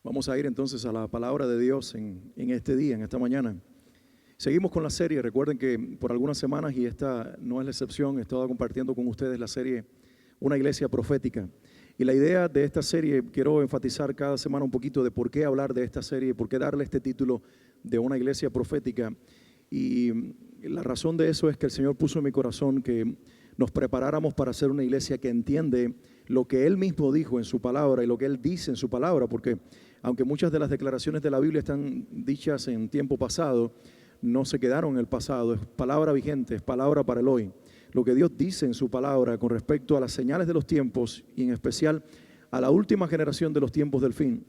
Vamos a ir entonces a la palabra de Dios en este día, en esta mañana. Seguimos con la serie. Recuerden que por algunas semanas, y esta no es la excepción, he estado compartiendo con ustedes la serie Una Iglesia Profética. Y la idea de esta serie, quiero enfatizar cada semana un poquito de por qué hablar de esta serie, por qué darle este título de Una Iglesia Profética. Y la razón de eso es que el Señor puso en mi corazón que nos preparáramos para ser una iglesia que entiende lo que Él mismo dijo en su palabra y lo que Él dice en su palabra, porque aunque muchas de las declaraciones de la Biblia están dichas en tiempo pasado, no se quedaron en el pasado, es palabra vigente, es palabra para el hoy. Lo que Dios dice en su palabra con respecto a las señales de los tiempos y en especial a la última generación de los tiempos del fin.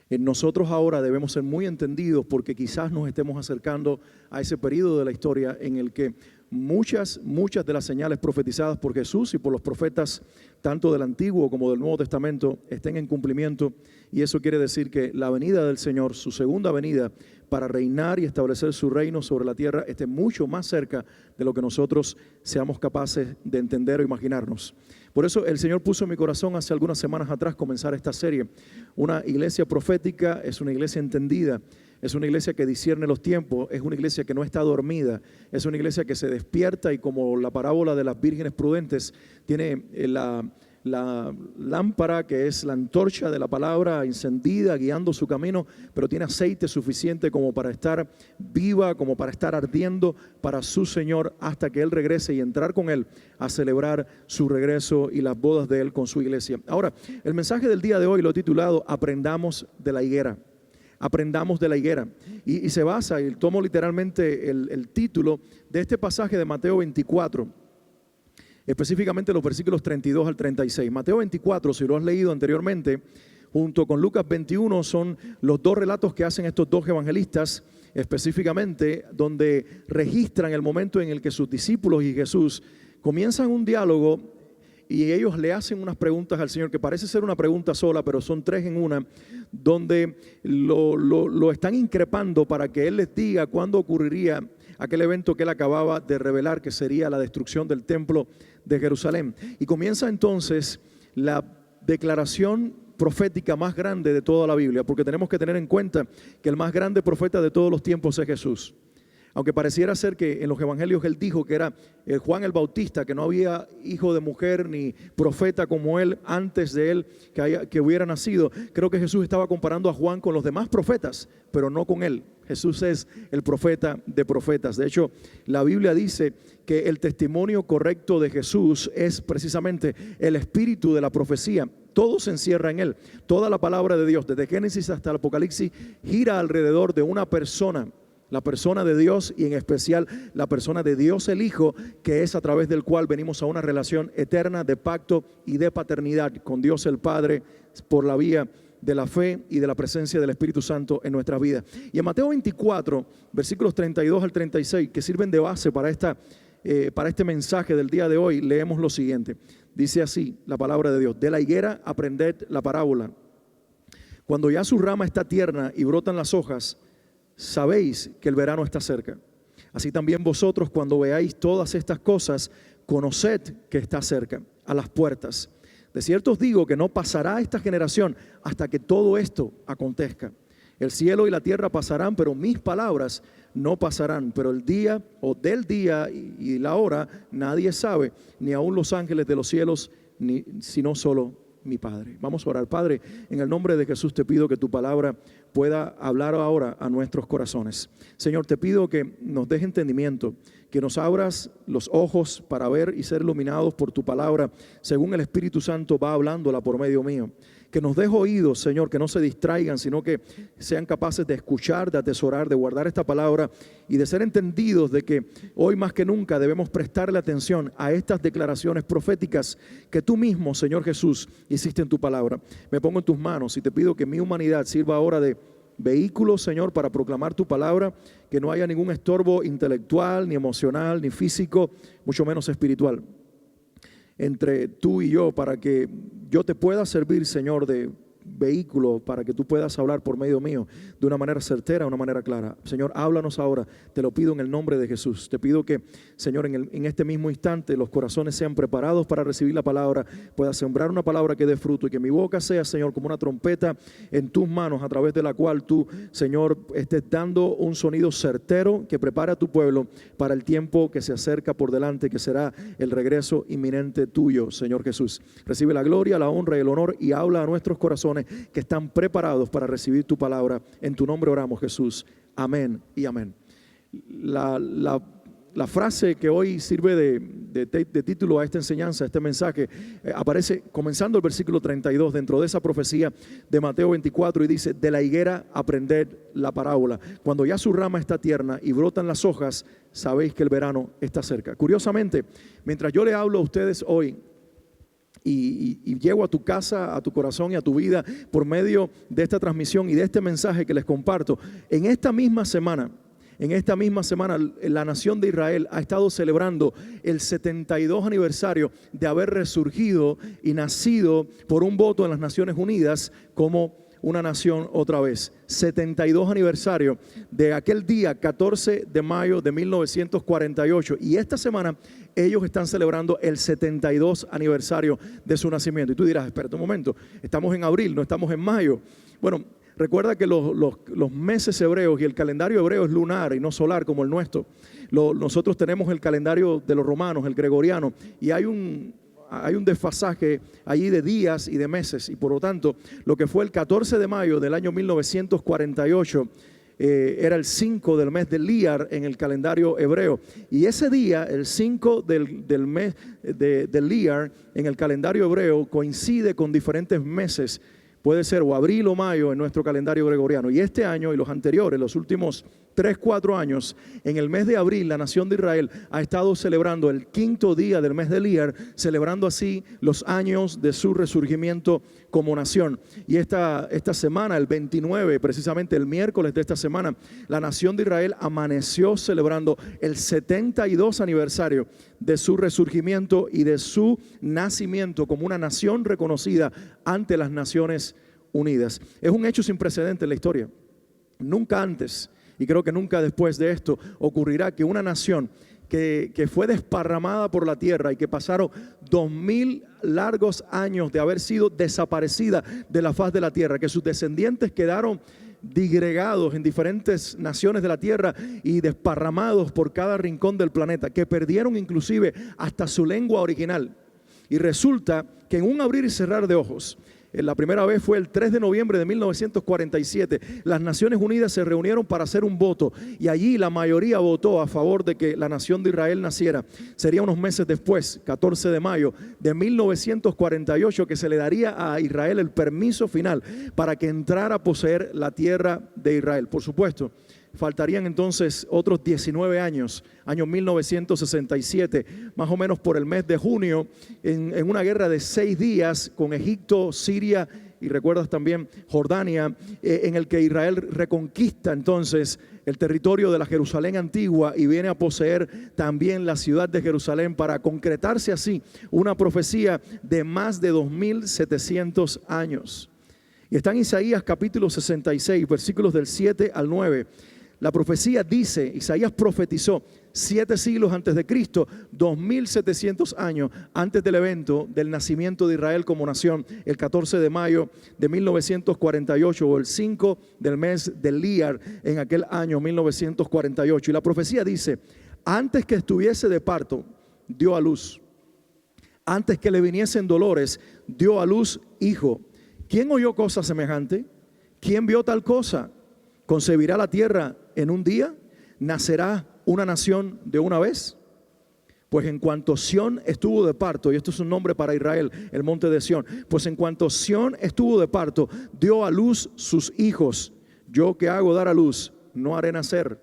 Nosotros ahora debemos ser muy entendidos porque quizás nos estemos acercando a ese periodo de la historia en el que muchas de las señales profetizadas por Jesús y por los profetas, tanto del Antiguo como del Nuevo Testamento, estén en cumplimiento. Y eso quiere decir que la venida del Señor, su segunda venida, para reinar y establecer su reino sobre la tierra, esté mucho más cerca de lo que nosotros seamos capaces de entender o imaginarnos. Por eso el Señor puso en mi corazón hace algunas semanas atrás comenzar esta serie. Una iglesia profética es una iglesia entendida, es una iglesia que discierne los tiempos, es una iglesia que no está dormida, es una iglesia que se despierta y como la parábola de las vírgenes prudentes tiene la lámpara que es la antorcha de la palabra encendida, guiando su camino, pero tiene aceite suficiente como para estar viva, como para estar ardiendo para su Señor hasta que Él regrese y entrar con Él a celebrar su regreso y las bodas de Él con su iglesia. Ahora, el mensaje del día de hoy lo he titulado Aprendamos de la higuera. Aprendamos de la higuera. Y se basa, y tomo literalmente el título de este pasaje de Mateo 24, específicamente los versículos 32 al 36. Mateo 24, si lo has leído anteriormente, junto con Lucas 21, son los dos relatos que hacen estos dos evangelistas, específicamente donde registran el momento en el que sus discípulos y Jesús comienzan un diálogo y ellos le hacen unas preguntas al Señor, que parece ser una pregunta sola, pero son tres en una, donde lo están increpando para que Él les diga cuándo ocurriría aquel evento que Él acababa de revelar, que sería la destrucción del templo de Jerusalén. Y comienza entonces la declaración profética más grande de toda la Biblia, porque tenemos que tener en cuenta que el más grande profeta de todos los tiempos es Jesús. Aunque pareciera ser que en los evangelios Él dijo que era Juan el Bautista, que no había hijo de mujer ni profeta como Él antes de Él que hubiera nacido, creo que Jesús estaba comparando a Juan con los demás profetas, pero no con Él. Jesús es el profeta de profetas. De hecho, la Biblia dice que el testimonio correcto de Jesús es precisamente el espíritu de la profecía. Todo se encierra en Él. Toda la palabra de Dios, desde Génesis hasta el Apocalipsis, gira alrededor de una persona. La persona de Dios y en especial la persona de Dios el Hijo, que es a través del cual venimos a una relación eterna de pacto y de paternidad con Dios el Padre por la vía de la fe y de la presencia del Espíritu Santo en nuestras vidas. Y en Mateo 24, versículos 32 al 36, que sirven de base para este mensaje del día de hoy, leemos lo siguiente. Dice así la palabra de Dios: de la higuera aprended la parábola. Cuando ya su rama está tierna y brotan las hojas, sabéis que el verano está cerca. Así también vosotros, cuando veáis todas estas cosas, conoced que está cerca, a las puertas. De cierto os digo que no pasará esta generación hasta que todo esto acontezca. El cielo y la tierra pasarán, pero mis palabras no pasarán. Pero el día o del día y la hora nadie sabe, ni aun los ángeles de los cielos, sino solo mi Padre. Vamos a orar. Padre, en el nombre de Jesús te pido que tu palabra pueda hablar ahora a nuestros corazones. Señor, te pido que nos des entendimiento, que nos abras los ojos para ver y ser iluminados por tu palabra, según el Espíritu Santo va hablándola por medio mío. Que nos des oídos, Señor, que no se distraigan, sino que sean capaces de escuchar, de atesorar, de guardar esta palabra y de ser entendidos de que hoy más que nunca debemos prestarle atención a estas declaraciones proféticas que tú mismo, Señor Jesús, hiciste en tu palabra. Me pongo en tus manos y te pido que mi humanidad sirva ahora de vehículo, Señor, para proclamar tu palabra, que no haya ningún estorbo intelectual, ni emocional, ni físico, mucho menos espiritual, entre tú y yo, para que yo te pueda servir, Señor, de vehículo para que tú puedas hablar por medio mío de una manera certera, de una manera clara. Señor, háblanos ahora, te lo pido en el nombre de Jesús. Te pido que, Señor, en este mismo instante los corazones sean preparados para recibir la palabra, pueda sembrar una palabra que dé fruto y que mi boca sea, Señor, como una trompeta en tus manos a través de la cual tú, Señor, estés dando un sonido certero que prepare a tu pueblo para el tiempo que se acerca por delante, que será el regreso inminente tuyo, Señor Jesús. Recibe la gloria, la honra y el honor y habla a nuestros corazones que están preparados para recibir tu palabra. En tu nombre oramos, Jesús. Amén y amén. La frase que hoy sirve de título a esta enseñanza, a este mensaje, aparece comenzando el versículo 32 dentro de esa profecía de Mateo 24 y dice: de la higuera aprended la parábola. Cuando ya su rama está tierna y brotan las hojas, sabéis que el verano está cerca. Curiosamente, mientras yo le hablo a ustedes hoy, y llego a tu casa, a tu corazón y a tu vida por medio de esta transmisión y de este mensaje que les comparto, en esta misma semana, la nación de Israel ha estado celebrando el 72 aniversario de haber resurgido y nacido por un voto en las Naciones Unidas como una nación otra vez. 72 aniversario de aquel día 14 de mayo de 1948, y esta semana ellos están celebrando el 72 aniversario de su nacimiento. Y tú dirás: espérate un momento, estamos en abril, no estamos en mayo. Bueno, recuerda que los meses hebreos y el calendario hebreo es lunar y no solar como el nuestro. Nosotros tenemos el calendario de los romanos, el gregoriano, y hay un desfasaje allí de días y de meses, y por lo tanto lo que fue el 14 de mayo del año 1948 era el 5 del mes de Liar en el calendario hebreo, y ese día, el 5 del mes de Liar en el calendario hebreo, coincide con diferentes meses. Puede ser o abril o mayo en nuestro calendario gregoriano. Y este año y los anteriores, los últimos 3-4 años, en el mes de abril, la nación de Israel ha estado celebrando el 5º día del mes de Liar, celebrando así los años de su resurgimiento como nación. Y esta semana, el 29, precisamente el miércoles de esta semana, la nación de Israel amaneció celebrando el 72 aniversario de su resurgimiento y de su nacimiento como una nación reconocida ante las Naciones Unidas. Es un hecho sin precedente en la historia. Nunca antes, y creo que nunca después de esto, ocurrirá que una nación que fue desparramada por la tierra y que pasaron 2000 largos años de haber sido desaparecida de la faz de la tierra, que sus descendientes quedaron digregados en diferentes naciones de la tierra y desparramados por cada rincón del planeta, que perdieron inclusive hasta su lengua original. Y resulta que en un abrir y cerrar de ojos, la primera vez fue el 3 de noviembre de 1947. Las Naciones Unidas se reunieron para hacer un voto y allí la mayoría votó a favor de que la nación de Israel naciera. Sería unos meses después, 14 de mayo de 1948, que se le daría a Israel el permiso final para que entrara a poseer la tierra de Israel. Por supuesto, faltarían entonces otros 19 años, año 1967, más o menos por el mes de junio, en una guerra de 6 días con Egipto, Siria y recuerdas también Jordania, en el que Israel reconquista entonces el territorio de la Jerusalén antigua y viene a poseer también la ciudad de Jerusalén, para concretarse así una profecía de más de 2700 años. Y está en Isaías capítulo 66, versículos del 7 al 9. La profecía dice, Isaías profetizó 7 siglos antes de Cristo, 2700 años antes del evento del nacimiento de Israel como nación, el 14 de mayo de 1948, o el 5 del mes de Liar en aquel año 1948. Y la profecía dice: antes que estuviese de parto, dio a luz. Antes que le viniesen dolores, dio a luz hijo. ¿Quién oyó cosa semejante? ¿Quién vio tal cosa? ¿Concebirá la tierra en un día? ¿Nacerá una nación de una vez? Pues en cuanto Sión estuvo de parto, y esto es un nombre para Israel, el monte de Sión, pues en cuanto Sión estuvo de parto, dio a luz sus hijos. Yo que hago dar a luz, no haré nacer,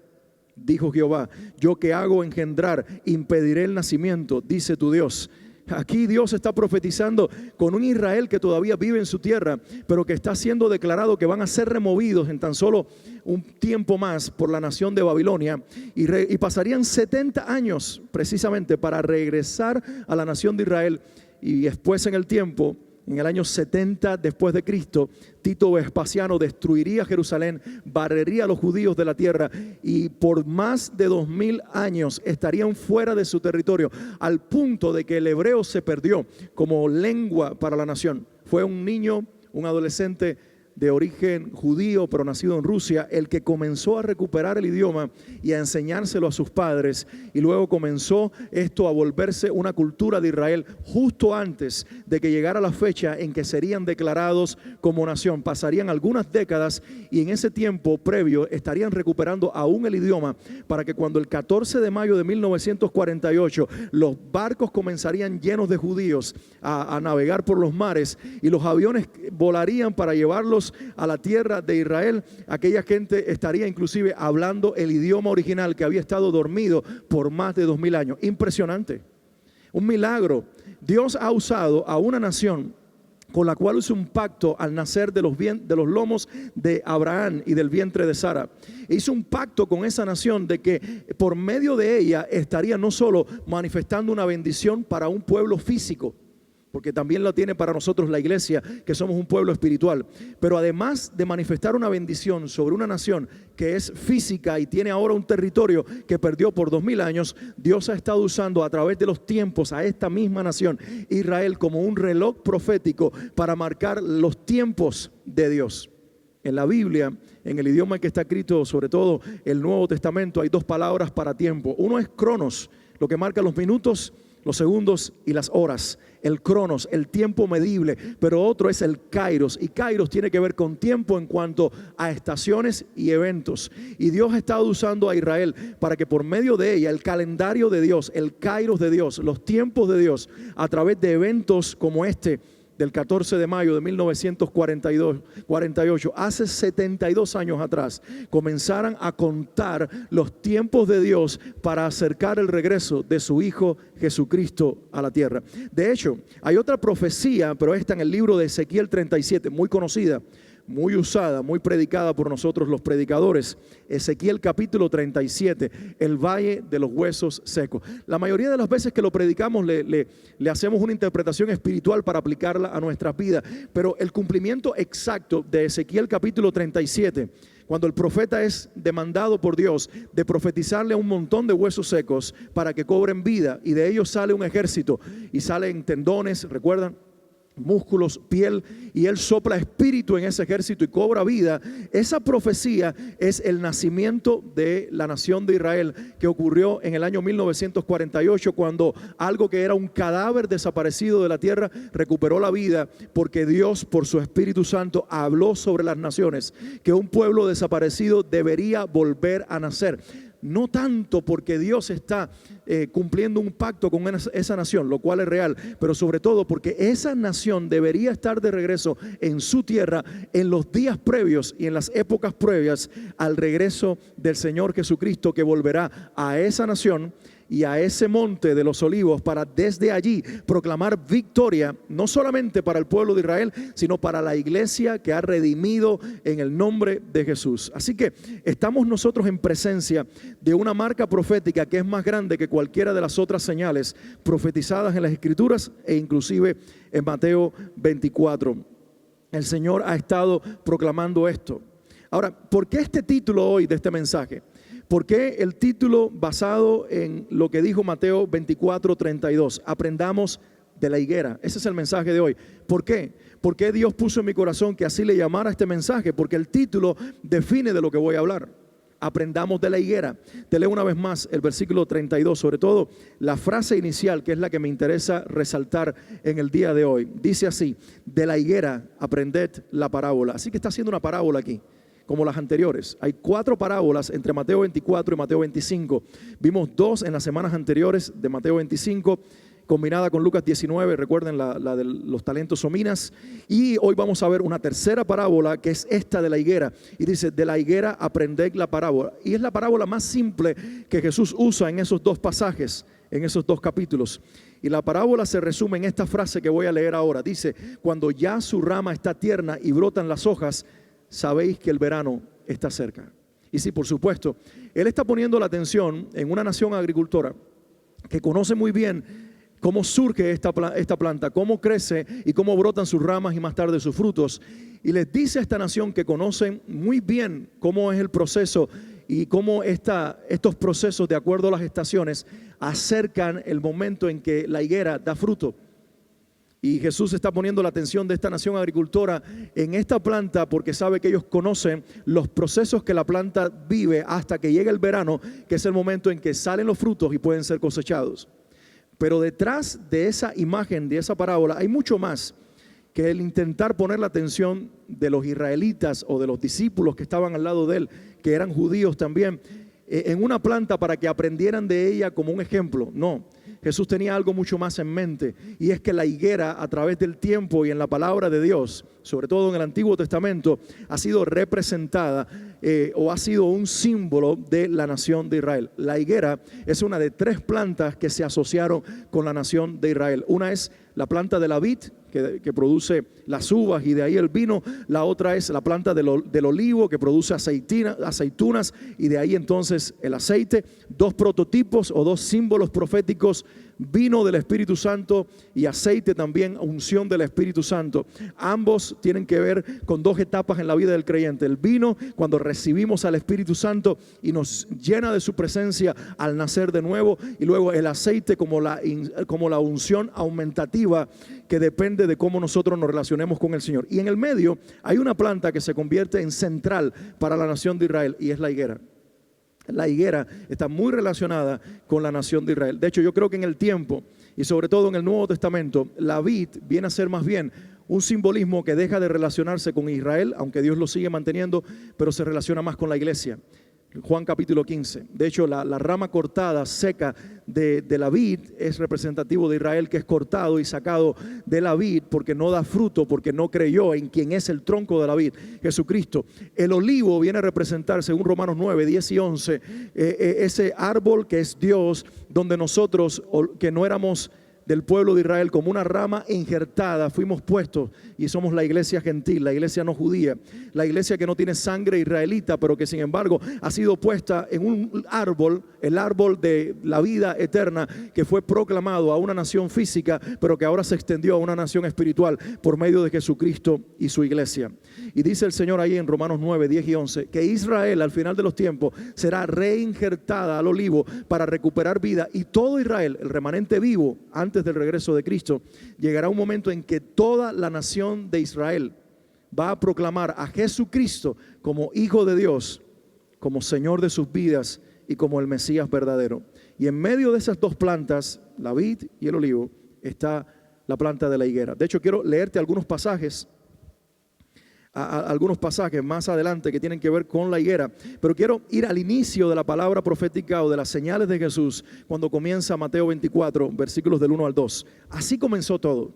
dijo Jehová. Yo que hago engendrar, impediré el nacimiento, dice tu Dios. Aquí Dios está profetizando con un Israel que todavía vive en su tierra, pero que está siendo declarado que van a ser removidos en tan solo un tiempo más por la nación de Babilonia, y pasarían 70 años precisamente para regresar a la nación de Israel, y después en el tiempo en el año 70 después de Cristo, Tito Vespasiano destruiría Jerusalén, barrería a los judíos de la tierra y por más de 2000 años estarían fuera de su territorio, al punto de que el hebreo se perdió como lengua para la nación. Fue un niño, un adolescente de origen judío, pero nacido en Rusia, el que comenzó a recuperar el idioma y a enseñárselo a sus padres, y luego comenzó esto a volverse una cultura de Israel justo antes de que llegara la fecha en que serían declarados como nación. Pasarían algunas décadas y en ese tiempo previo estarían recuperando aún el idioma para que cuando el 14 de mayo de 1948 los barcos comenzarían llenos de judíos a navegar por los mares y los aviones volarían para llevarlos a la tierra de Israel, aquella gente estaría inclusive hablando el idioma original que había estado dormido por más de 2000 años. Impresionante, un milagro. Dios ha usado a una nación con la cual hizo un pacto al nacer de los lomos de Abraham y del vientre de Sara. Hizo un pacto con esa nación de que por medio de ella estaría no solo manifestando una bendición para un pueblo físico, porque también lo tiene para nosotros la iglesia, que somos un pueblo espiritual. Pero además de manifestar una bendición sobre una nación que es física y tiene ahora un territorio que perdió por 2000 años, Dios ha estado usando a través de los tiempos a esta misma nación, Israel, como un reloj profético para marcar los tiempos de Dios. En la Biblia, en el idioma en que está escrito, sobre todo el Nuevo Testamento, hay dos palabras para tiempo. Uno es cronos, lo que marca los minutos, los segundos y las horas. El cronos, el tiempo medible, pero otro es el kairos, y kairos tiene que ver con tiempo en cuanto a estaciones y eventos. Y Dios ha estado usando a Israel para que por medio de ella, el calendario de Dios, el kairos de Dios, los tiempos de Dios, a través de eventos como este del 14 de mayo de 1948, hace 72 años atrás, comenzaran a contar los tiempos de Dios para acercar el regreso de su Hijo Jesucristo a la tierra. De hecho, hay otra profecía, pero esta en el libro de Ezequiel 37, muy conocida, muy usada, muy predicada por nosotros los predicadores. Ezequiel capítulo 37, el valle de los huesos secos. La mayoría de las veces que lo predicamos le hacemos una interpretación espiritual para aplicarla a nuestras vidas, pero el cumplimiento exacto de Ezequiel capítulo 37, cuando el profeta es demandado por Dios de profetizarle a un montón de huesos secos para que cobren vida, y de ellos sale un ejército y salen tendones, ¿recuerdan? Músculos, piel, y él sopla espíritu en ese ejército y cobra vida. Esa profecía es el nacimiento de la nación de Israel, que ocurrió en el año 1948, cuando algo que era un cadáver desaparecido de la tierra recuperó la vida, porque Dios por su Espíritu Santo habló sobre las naciones que un pueblo desaparecido debería volver a nacer. No tanto porque Dios está cumpliendo un pacto con esa nación, lo cual es real, pero sobre todo porque esa nación debería estar de regreso en su tierra en los días previos y en las épocas previas al regreso del Señor Jesucristo, que volverá a esa nación y a ese monte de los olivos para desde allí proclamar victoria, no solamente para el pueblo de Israel, sino para la iglesia que ha redimido en el nombre de Jesús. Así que estamos nosotros en presencia de una marca profética que es más grande que cualquiera de las otras señales profetizadas en las Escrituras e inclusive en Mateo 24. El Señor ha estado proclamando esto. Ahora, ¿por qué este título hoy de este mensaje? ¿Por qué el título basado en lo que dijo Mateo 24:32? Aprendamos de la higuera. Ese es el mensaje de hoy. ¿Por qué? ¿Por qué Dios puso en mi corazón que así le llamara este mensaje? Porque el título define de lo que voy a hablar. Aprendamos de la higuera. Te leo una vez más el versículo 32, sobre todo la frase inicial, que es la que me interesa resaltar en el día de hoy. Dice así: de la higuera aprended la parábola. Así que está haciendo una parábola aquí, como las anteriores. Hay 4 parábolas entre Mateo 24 y Mateo 25. Vimos 2 en las semanas anteriores de Mateo 25, combinada con Lucas 19, recuerden la de los talentos o minas. Y hoy vamos a ver una tercera parábola, que es esta de la higuera. Y dice: de la higuera aprended la parábola. Y es la parábola más simple que Jesús usa en esos 2 pasajes, en esos 2 capítulos. Y la parábola se resume en esta frase que voy a leer ahora. Dice: cuando ya su rama está tierna y brotan las hojas, sabéis que el verano está cerca. Y sí, por supuesto, él está poniendo la atención en una nación agricultora que conoce muy bien cómo surge esta planta, cómo crece y cómo brotan sus ramas y más tarde sus frutos. Y les dice a esta nación que conocen muy bien cómo es el proceso y cómo estos procesos, de acuerdo a las estaciones, acercan el momento en que la higuera da fruto. Y Jesús está poniendo la atención de esta nación agricultora en esta planta porque sabe que ellos conocen los procesos que la planta vive hasta que llega el verano, que es el momento en que salen los frutos y pueden ser cosechados. Pero detrás de esa imagen, de esa parábola, hay mucho más que el intentar poner la atención de los israelitas o de los discípulos que estaban al lado de él, que eran judíos también, en una planta para que aprendieran de ella como un ejemplo. No, Jesús tenía algo mucho más en mente, y es que la higuera, a través del tiempo y en la palabra de Dios, sobre todo en el Antiguo Testamento, ha sido representada o ha sido un símbolo de la nación de Israel. La higuera es una de 3 plantas que se asociaron con la nación de Israel. Una es la planta de la vid, que produce las uvas y de ahí el vino. La otra es la planta del olivo, que produce aceitunas y de ahí entonces el aceite. 2 prototipos o 2 símbolos proféticos: vino del Espíritu Santo y aceite también, unción del Espíritu Santo. Ambos tienen que ver con 2 etapas en la vida del creyente. El vino, cuando recibimos al Espíritu Santo y nos llena de su presencia al nacer de nuevo, y luego el aceite como la unción aumentativa, que depende de cómo nosotros nos relacionemos con el Señor. Y en el medio hay una planta que se convierte en central para la nación de Israel, y es la higuera. La higuera está muy relacionada con la nación de Israel. De hecho, yo creo que en el tiempo, y sobre todo en el Nuevo Testamento, la vid viene a ser más bien un simbolismo que deja de relacionarse con Israel, aunque Dios lo sigue manteniendo, pero se relaciona más con la iglesia. Juan capítulo 15. De hecho, la rama cortada, seca de la vid es representativo de Israel, que es cortado y sacado de la vid porque no da fruto, porque no creyó en quien es el tronco de la vid, Jesucristo. El olivo viene a representar, según Romanos 9, 10 y 11, ese árbol que es Dios, donde nosotros, que no éramos del pueblo de Israel, como una rama injertada, fuimos puestos y somos la iglesia gentil, la iglesia no judía, la iglesia que no tiene sangre israelita, pero que sin embargo ha sido puesta en un árbol, el árbol de la vida eterna, que fue proclamado a una nación física, pero que ahora se extendió a una nación espiritual por medio de Jesucristo y su iglesia. Y dice el Señor ahí en Romanos 9, 10 y 11, que Israel al final de los tiempos será reinjertada al olivo para recuperar vida, y todo Israel, el remanente vivo, antes del regreso de Cristo, llegará un momento en que toda la nación de Israel va a proclamar a Jesucristo como Hijo de Dios, como Señor de sus vidas y como el Mesías verdadero. Y en medio de esas 2 plantas, la vid y el olivo, está la planta de la higuera. De hecho, quiero leerte algunos pasajes más adelante que tienen que ver con la higuera, pero quiero ir al inicio de la palabra profética o de las señales de Jesús, cuando comienza Mateo 24, versículos del 1 al 2. Así comenzó todo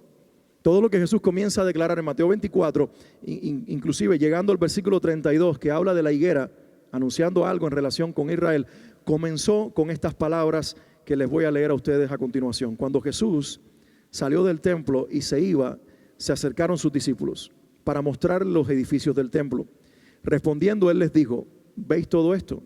lo que Jesús comienza a declarar en Mateo 24, inclusive llegando al versículo 32, que habla de la higuera, anunciando algo en relación con Israel. Comenzó con estas palabras que les voy a leer a ustedes a continuación. Cuando Jesús salió del templo y se iba, se acercaron sus discípulos para mostrar los edificios del templo. Respondiendo, él les dijo: ¿veis todo esto?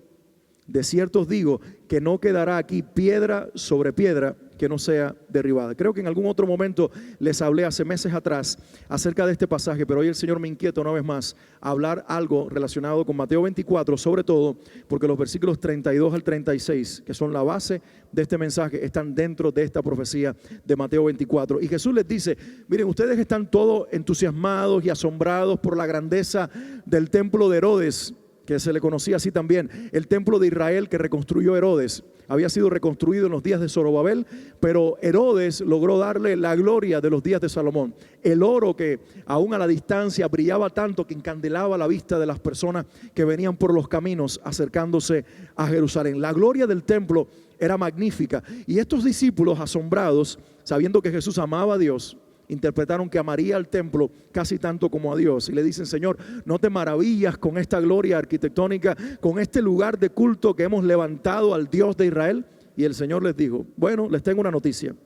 De cierto os digo que no quedará aquí piedra sobre piedra que no sea derribada. Creo que en algún otro momento les hablé hace meses atrás acerca de este pasaje, pero hoy el Señor me inquieta una vez más a hablar algo relacionado con Mateo 24, sobre todo porque los versículos 32 al 36, que son la base de este mensaje, están dentro de esta profecía de Mateo 24. Y Jesús les dice: miren, ustedes están todos entusiasmados y asombrados por la grandeza del templo de Herodes, que se le conocía así también, el templo de Israel que reconstruyó Herodes. Había sido reconstruido en los días de Zorobabel, pero Herodes logró darle la gloria de los días de Salomón. El oro que aún a la distancia brillaba tanto que encandelaba la vista de las personas que venían por los caminos acercándose a Jerusalén. La gloria del templo era magnífica, y estos discípulos, asombrados, sabiendo que Jesús amaba a Dios, interpretaron que amaría al templo casi tanto como a Dios, y le dicen: Señor, ¿no te maravillas con esta gloria arquitectónica, con este lugar de culto que hemos levantado al Dios de Israel? Y el Señor les dijo: bueno, les tengo una noticia.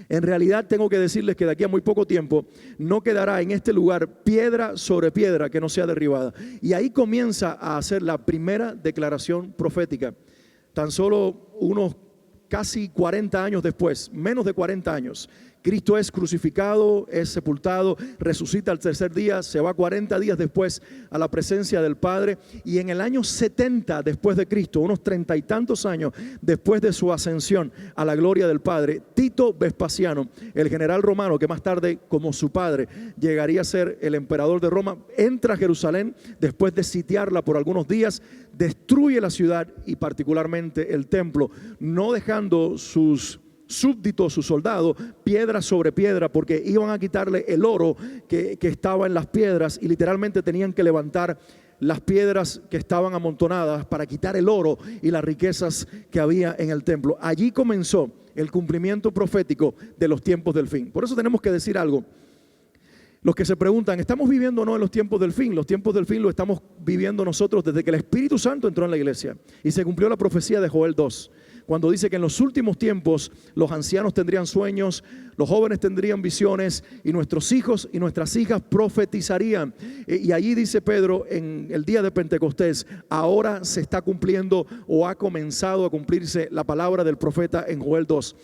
En realidad tengo que decirles que de aquí a muy poco tiempo no quedará en este lugar piedra sobre piedra que no sea derribada. Y ahí comienza a hacer la primera declaración profética. Tan solo unos casi 40 años después, menos de 40 años, Cristo es crucificado, es sepultado, resucita al tercer día, se va 40 días después a la presencia del Padre, y en el año 70 después de Cristo, unos 30 y tantos años después de su ascensión a la gloria del Padre, Tito Vespasiano, el general romano que más tarde, como su padre, llegaría a ser el emperador de Roma, entra a Jerusalén después de sitiarla por algunos días, destruye la ciudad y particularmente el templo, no dejando sus súbditos, sus soldados, piedra sobre piedra, porque iban a quitarle el oro que estaba en las piedras y literalmente tenían que levantar las piedras que estaban amontonadas para quitar el oro y las riquezas que había en el templo. Allí comenzó el cumplimiento profético de los tiempos del fin. Por eso tenemos que decir algo. Los que se preguntan, ¿estamos viviendo o no en los tiempos del fin? Los tiempos del fin lo estamos viviendo nosotros desde que el Espíritu Santo entró en la iglesia y se cumplió la profecía de Joel 2. Cuando dice que en los últimos tiempos los ancianos tendrían sueños, los jóvenes tendrían visiones y nuestros hijos y nuestras hijas profetizarían. Y allí dice Pedro en el día de Pentecostés, ahora se está cumpliendo o ha comenzado a cumplirse la palabra del profeta en Joel 2.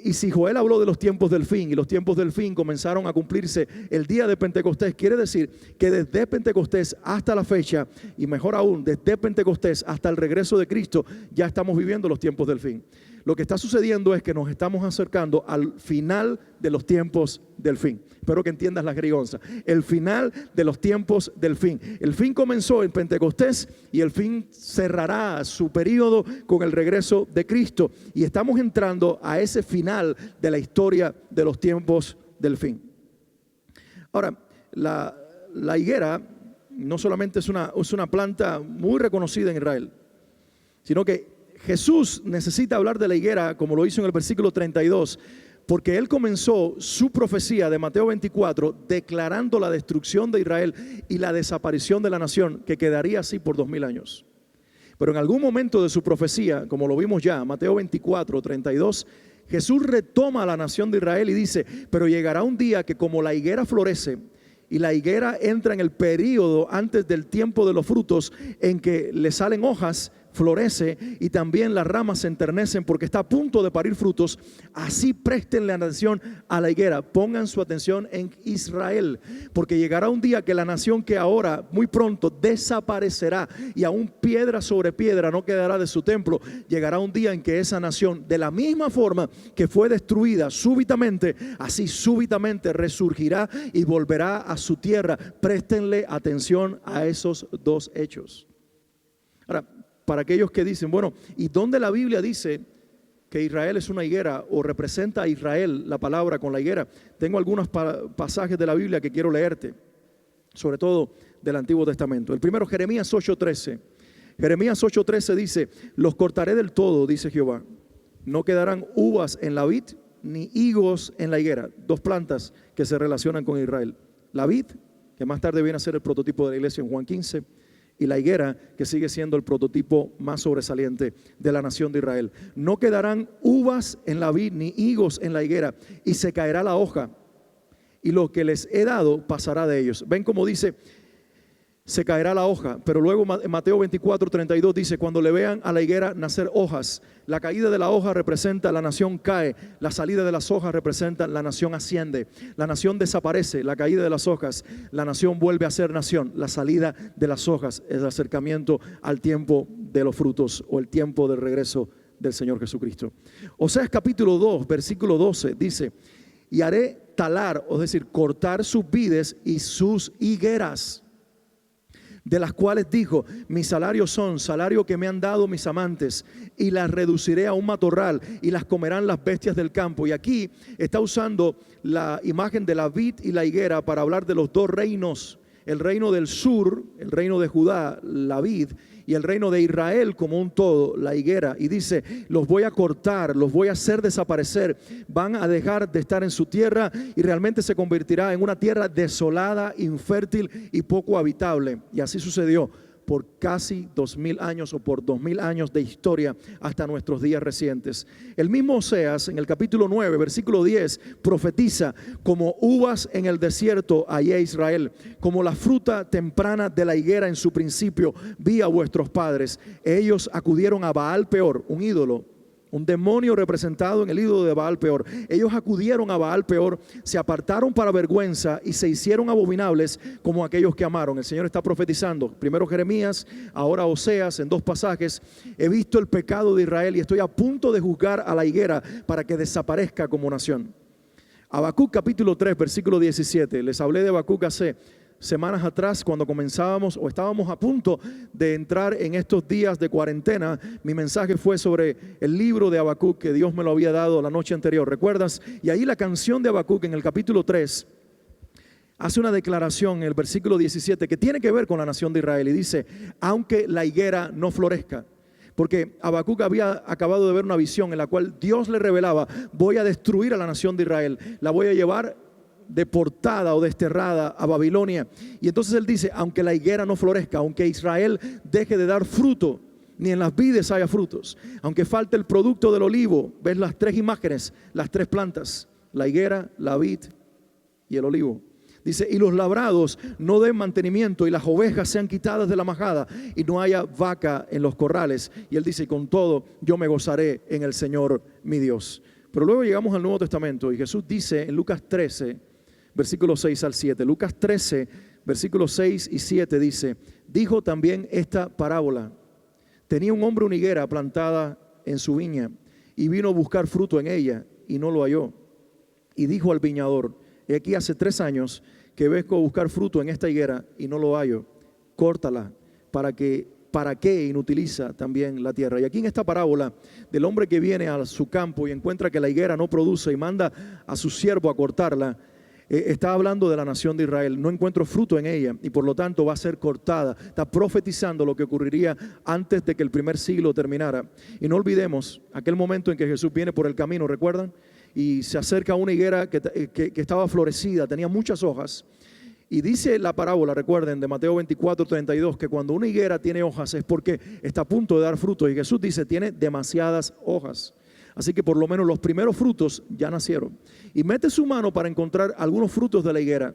Y si Joel habló de los tiempos del fin y los tiempos del fin comenzaron a cumplirse el día de Pentecostés, quiere decir que desde Pentecostés hasta la fecha, y mejor aún, desde Pentecostés hasta el regreso de Cristo, ya estamos viviendo los tiempos del fin. Lo que está sucediendo es que nos estamos acercando al final de los tiempos del fin. Espero que entiendas la jerigonza. El final de los tiempos del fin. El fin comenzó en Pentecostés y el fin cerrará su periodo con el regreso de Cristo. Y estamos entrando a ese final de la historia de los tiempos del fin. Ahora, la higuera no solamente es una planta muy reconocida en Israel, sino que Jesús necesita hablar de la higuera, como lo hizo en el versículo 32, porque Él comenzó su profecía de Mateo 24 declarando la destrucción de Israel y la desaparición de la nación, que quedaría así por 2000 años. Pero en algún momento de su profecía, como lo vimos ya, Mateo 24, 32, Jesús retoma a la nación de Israel y dice, pero llegará un día que como la higuera florece, y la higuera entra en el período antes del tiempo de los frutos, en que le salen hojas, florece y también las ramas se enternecen porque está a punto de parir frutos. Así presten la atención a la higuera, pongan su atención en Israel, porque llegará un día que la nación que ahora muy pronto desaparecerá y aún piedra sobre piedra no quedará de su templo. Llegará un día en que esa nación, de la misma forma que fue destruida súbitamente, así súbitamente resurgirá y volverá a su tierra. Préstenle atención a esos dos hechos. Ahora, para aquellos que dicen, bueno, ¿y dónde la Biblia dice que Israel es una higuera o representa a Israel la palabra con la higuera? Tengo algunos pasajes de la Biblia que quiero leerte, sobre todo del Antiguo Testamento. El primero, Jeremías 8:13. Jeremías 8:13 dice, los cortaré del todo, dice Jehová. No quedarán uvas en la vid ni higos en la higuera. Dos plantas que se relacionan con Israel. La vid, que más tarde viene a ser el prototipo de la iglesia en Juan 15, y la higuera, que sigue siendo el prototipo más sobresaliente de la nación de Israel. No quedarán uvas en la vid ni higos en la higuera, y se caerá la hoja, y lo que les he dado pasará de ellos. Ven cómo dice, se caerá la hoja, pero luego Mateo 24:32 dice, cuando le vean a la higuera nacer hojas, la caída de la hoja representa la nación cae, la salida de las hojas representa la nación asciende, la nación desaparece, la caída de las hojas, la nación vuelve a ser nación, la salida de las hojas es el acercamiento al tiempo de los frutos o el tiempo del regreso del Señor Jesucristo. Oseas capítulo 2, versículo 12 dice, y haré talar, es decir, cortar sus vides y sus higueras, de las cuales dijo, mis salarios son salario que me han dado mis amantes, y las reduciré a un matorral y las comerán las bestias del campo. Y aquí está usando la imagen de la vid y la higuera para hablar de los dos reinos, el reino del sur, el reino de Judá, la vid, y el reino de Israel como un todo, la higuera. Y dice, los voy a cortar, los voy a hacer desaparecer, van a dejar de estar en su tierra y realmente se convertirá en una tierra desolada, infértil y poco habitable. Y así sucedió por casi 2000 años o por 2000 años de historia hasta nuestros días recientes. El mismo Oseas en el capítulo 9 versículo 10 profetiza, como uvas en el desierto hallé Israel, como la fruta temprana de la higuera en su principio vi a vuestros padres. Ellos acudieron a Baal Peor, un ídolo, un demonio representado en el ídolo de Baal Peor. Ellos acudieron a Baal Peor, se apartaron para vergüenza y se hicieron abominables como aquellos que amaron. El Señor está profetizando, primero Jeremías, ahora Oseas, en 2 pasajes. He visto el pecado de Israel y estoy a punto de juzgar a la higuera para que desaparezca como nación. Habacuc capítulo 3, versículo 17. Les hablé de Habacuc hace semanas atrás cuando comenzábamos o estábamos a punto de entrar en estos días de cuarentena. Mi mensaje fue sobre el libro de Habacuc que Dios me lo había dado la noche anterior, ¿recuerdas? Y ahí la canción de Habacuc en el capítulo 3 hace una declaración en el versículo 17 que tiene que ver con la nación de Israel y dice: aunque la higuera no florezca. Porque Habacuc había acabado de ver una visión en la cual Dios le revelaba: voy a destruir a la nación de Israel, la voy a llevar deportada o desterrada a Babilonia. Y entonces él dice: aunque la higuera no florezca, aunque Israel deje de dar fruto, ni en las vides haya frutos, aunque falte el producto del olivo. ¿Ves las 3 imágenes? Las 3 plantas: la higuera, la vid y el olivo. Dice: y los labrados no den mantenimiento, y las ovejas sean quitadas de la majada, y no haya vaca en los corrales. Y él dice: con todo yo me gozaré en el Señor mi Dios. Pero luego llegamos al Nuevo Testamento y Jesús dice en Lucas 13, versículos 6 al 7. Lucas 13, versículos 6 y 7 dice: dijo también esta parábola. Tenía un hombre una higuera plantada en su viña, y vino a buscar fruto en ella, y no lo halló. Y dijo al viñador: he aquí hace 3 años que vengo a buscar fruto en esta higuera, y no lo hallo. Córtala, ¿para qué inutiliza también la tierra? Y aquí en esta parábola del hombre que viene a su campo y encuentra que la higuera no produce y manda a su siervo a cortarla, está hablando de la nación de Israel. No encuentro fruto en ella y por lo tanto va a ser cortada. Está profetizando lo que ocurriría antes de que el primer siglo terminara. Y no olvidemos aquel momento en que Jesús viene por el camino, ¿recuerdan? Y se acerca a una higuera que estaba florecida, tenía muchas hojas. Y dice la parábola, recuerden, de Mateo 24, 32, que cuando una higuera tiene hojas es porque está a punto de dar fruto. Y Jesús dice: tiene demasiadas hojas. Así que por lo menos los primeros frutos ya nacieron. Y mete su mano para encontrar algunos frutos de la higuera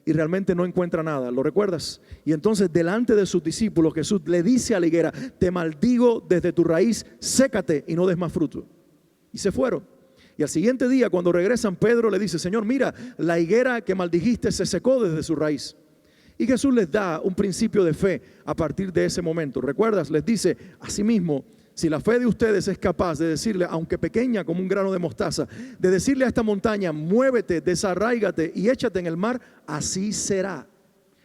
y realmente no encuentra nada. ¿Lo recuerdas? Y entonces delante de sus discípulos Jesús le dice a la higuera: te maldigo desde tu raíz, sécate y no des más fruto. Y se fueron. Y al siguiente día, cuando regresan, Pedro le dice: Señor, mira, la higuera que maldijiste se secó desde su raíz. Y Jesús les da un principio de fe a partir de ese momento. ¿Recuerdas? Les dice: asimismo, si la fe de ustedes es capaz de decirle, aunque pequeña como un grano de mostaza, de decirle a esta montaña: muévete, desarráigate y échate en el mar, así será.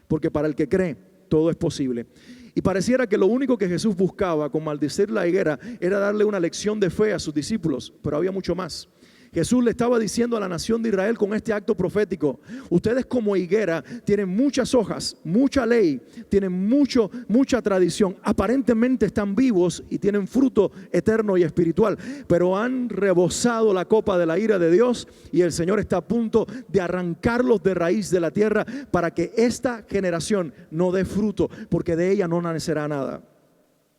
Porque para el que cree, todo es posible. Y pareciera que lo único que Jesús buscaba con maldecir la higuera era darle una lección de fe a sus discípulos, pero había mucho más. Jesús le estaba diciendo a la nación de Israel con este acto profético: ustedes como higuera tienen muchas hojas, mucha ley, tienen mucha tradición, aparentemente están vivos y tienen fruto eterno y espiritual, pero han rebosado la copa de la ira de Dios y el Señor está a punto de arrancarlos de raíz de la tierra para que esta generación no dé fruto, porque de ella no nacerá nada.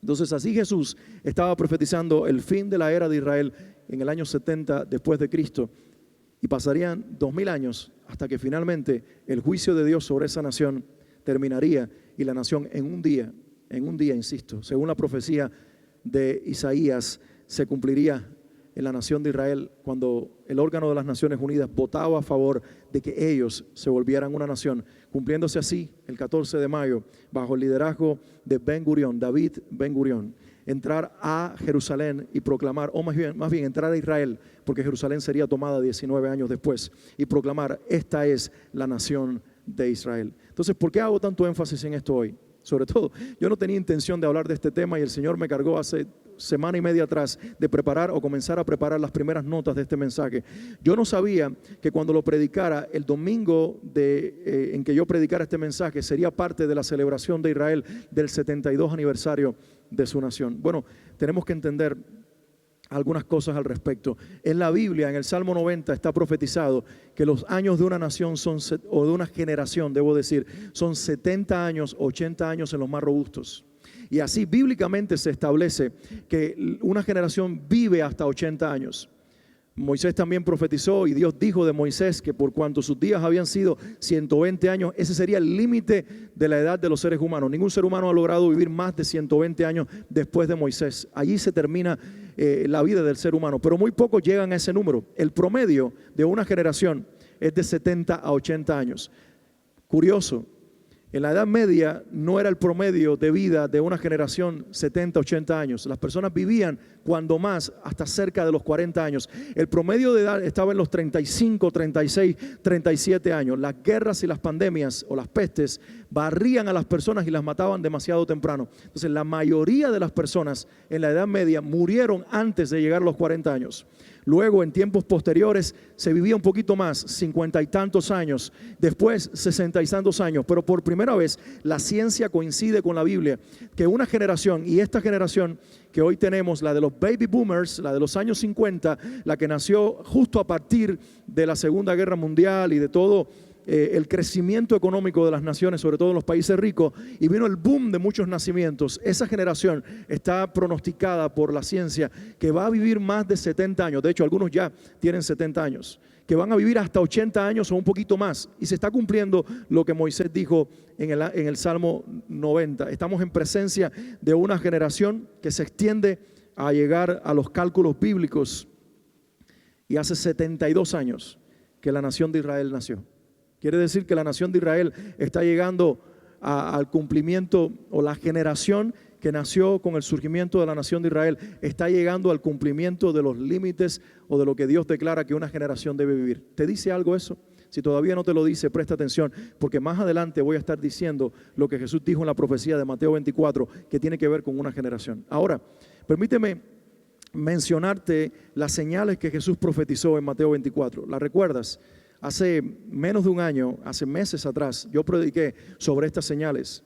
Entonces así Jesús estaba profetizando el fin de la era de Israel en el año 70 después de Cristo, y pasarían 2000 años hasta que finalmente el juicio de Dios sobre esa nación terminaría y la nación en un día, insisto, según la profecía de Isaías, se cumpliría en la nación de Israel cuando el órgano de las Naciones Unidas votaba a favor de que ellos se volvieran una nación, cumpliéndose así el 14 de mayo bajo el liderazgo de Ben Gurión, David Ben Gurión, entrar a Jerusalén y proclamar, o más bien entrar a Israel, porque Jerusalén sería tomada 19 años después, y proclamar: esta es la nación de Israel. Entonces, ¿por qué hago tanto énfasis en esto hoy? Sobre todo, yo no tenía intención de hablar de este tema y el Señor me cargó hace semana y media atrás de preparar o comenzar a preparar las primeras notas de este mensaje. Yo no sabía que cuando lo predicara, el domingo en que yo predicara este mensaje, sería parte de la celebración de Israel del 72 aniversario de su nación. Bueno, tenemos que entender algunas cosas al respecto. En la Biblia, en el Salmo 90, está profetizado que los años de una nación o de una generación, debo decir, son 70 años, 80 años en los más robustos. Y así bíblicamente se establece que una generación vive hasta 80 años. Moisés también profetizó y Dios dijo de Moisés que por cuanto sus días habían sido 120 años, ese sería el límite de la edad de los seres humanos. Ningún ser humano ha logrado vivir más de 120 años después de Moisés. Allí se termina la vida del ser humano, pero muy pocos llegan a ese número. El promedio de una generación es de 70 a 80 años. Curioso. En la Edad Media no era el promedio de vida de una generación 70, 80 años. Las personas vivían cuando más hasta cerca de los 40 años. El promedio de edad estaba en los 35, 36, 37 años. Las guerras y las pandemias o las pestes barrían a las personas y las mataban demasiado temprano. Entonces la mayoría de las personas en la Edad Media murieron antes de llegar a los 40 años. Luego, en tiempos posteriores, se vivía un poquito más, 50 y tantos años, después 60 y tantos años, pero por primera vez la ciencia coincide con la Biblia, que una generación, y esta generación que hoy tenemos, la de los baby boomers, la de los años 50, la que nació justo a partir de la Segunda Guerra Mundial y de todo el crecimiento económico de las naciones, sobre todo en los países ricos, y vino el boom de muchos nacimientos. Esa generación está pronosticada por la ciencia que va a vivir más de 70 años. De hecho, algunos ya tienen 70 años, que van a vivir hasta 80 años o un poquito más. Y se está cumpliendo lo que Moisés dijo en el Salmo 90. Estamos en presencia de una generación que se extiende a llegar a los cálculos bíblicos. Y hace 72 años que la nación de Israel nació. Quiere decir que la nación de Israel está llegando al cumplimiento, o la generación que nació con el surgimiento de la nación de Israel está llegando al cumplimiento de los límites o de lo que Dios declara que una generación debe vivir. ¿Te dice algo eso? Si todavía no te lo dice, presta atención, porque más adelante voy a estar diciendo lo que Jesús dijo en la profecía de Mateo 24, que tiene que ver con una generación. Ahora, permíteme mencionarte las señales que Jesús profetizó en Mateo 24. ¿Las recuerdas? Hace menos de un año, hace meses atrás, yo prediqué sobre estas señales,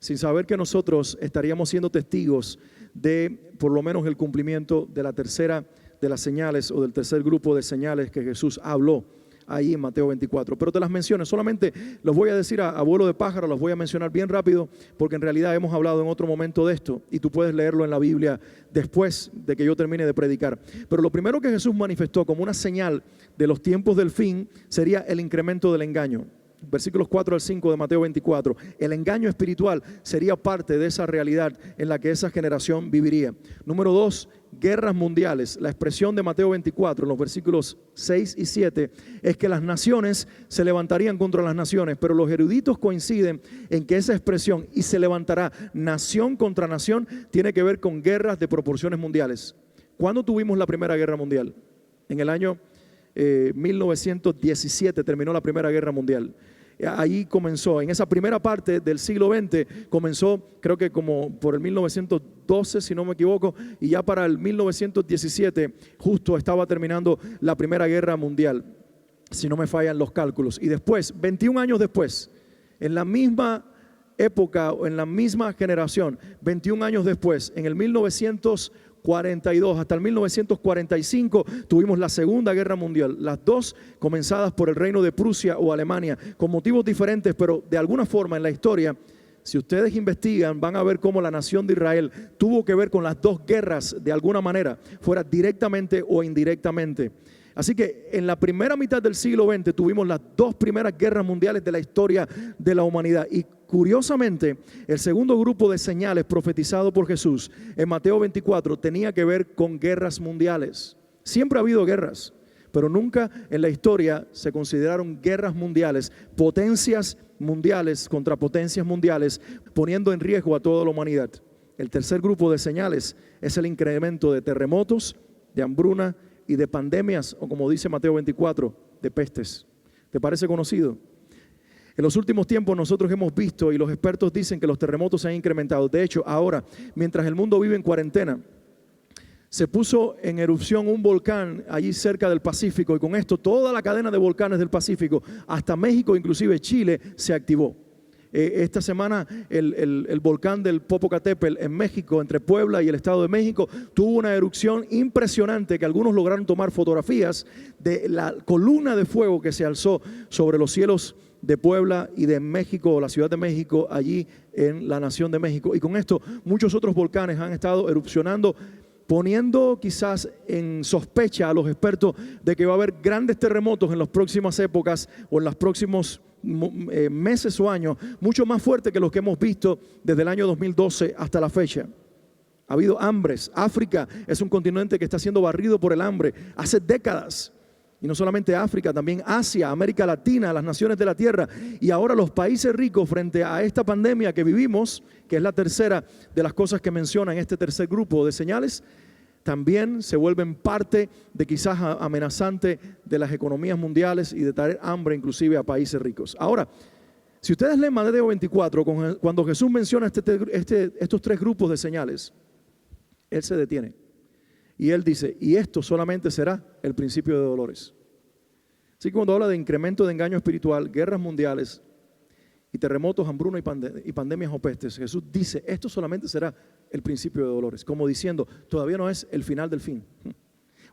sin saber que nosotros estaríamos siendo testigos de por lo menos el cumplimiento de la tercera de las señales o del tercer grupo de señales que Jesús habló ahí en Mateo 24. Pero te las menciono, solamente los voy a decir a vuelo de pájaro, los voy a mencionar bien rápido, porque en realidad hemos hablado en otro momento de esto y tú puedes leerlo en la Biblia después de que yo termine de predicar. Pero lo primero que Jesús manifestó como una señal de los tiempos del fin sería el incremento del engaño. Versículos 4 al 5 de Mateo 24. El engaño espiritual sería parte de esa realidad en la que esa generación viviría. Número 2, guerras mundiales. La expresión de Mateo 24 en los versículos 6 y 7 es que las naciones se levantarían contra las naciones, pero los eruditos coinciden en que esa expresión, y se levantará nación contra nación, tiene que ver con guerras de proporciones mundiales. ¿Cuándo tuvimos la Primera Guerra Mundial? En el año 1917 terminó la Primera Guerra Mundial. Ahí comenzó, en esa primera parte del siglo XX, comenzó creo que como por el 1912, si no me equivoco, y ya para el 1917 justo estaba terminando la Primera Guerra Mundial, si no me fallan los cálculos. Y después, 21 años después, en la misma época o en la misma generación, 21 años después, en el 1942 hasta el 1945 tuvimos la Segunda Guerra Mundial, las dos comenzadas por el Reino de Prusia o Alemania, con motivos diferentes, pero de alguna forma en la historia, si ustedes investigan, van a ver cómo la nación de Israel tuvo que ver con las dos guerras de alguna manera, fuera directamente o indirectamente. Así que en la primera mitad del siglo XX tuvimos las dos primeras guerras mundiales de la historia de la humanidad. Y curiosamente, el segundo grupo de señales profetizado por Jesús en Mateo 24 tenía que ver con guerras mundiales. Siempre ha habido guerras, pero nunca en la historia se consideraron guerras mundiales, potencias mundiales contra potencias mundiales, poniendo en riesgo a toda la humanidad. El tercer grupo de señales es el incremento de terremotos, de hambruna y de pandemias, o como dice Mateo 24, de pestes. ¿Te parece conocido? En los últimos tiempos nosotros hemos visto, y los expertos dicen que los terremotos se han incrementado. De hecho, ahora, mientras el mundo vive en cuarentena, se puso en erupción un volcán allí cerca del Pacífico, y con esto toda la cadena de volcanes del Pacífico, hasta México, inclusive Chile, se activó. Esta semana el volcán del Popocatépetl en México, entre Puebla y el Estado de México, tuvo una erupción impresionante que algunos lograron tomar fotografías de la columna de fuego que se alzó sobre los cielos de Puebla y de México, la Ciudad de México, allí en la Nación de México. Y con esto muchos otros volcanes han estado erupcionando poniendo quizás en sospecha a los expertos de que va a haber grandes terremotos en las próximas épocas o en los próximos meses o años, mucho más fuertes que los que hemos visto desde el año 2012 hasta la fecha. Ha habido hambres. África es un continente que está siendo barrido por el hambre hace décadas. Y no solamente África, también Asia, América Latina, las naciones de la tierra. Y ahora los países ricos, frente a esta pandemia que vivimos, que es la tercera de las cosas que menciona en este tercer grupo de señales, también se vuelven parte de quizás amenazante de las economías mundiales y de traer hambre inclusive a países ricos. Ahora, si ustedes leen Mateo 24, cuando Jesús menciona estos tres grupos de señales, Él se detiene y Él dice, y esto solamente será el principio de dolores. Así que cuando habla de incremento de engaño espiritual, guerras mundiales y terremotos, hambruna y pandemias o pestes, Jesús dice, esto solamente será el principio de dolores, como diciendo, todavía no es el final del fin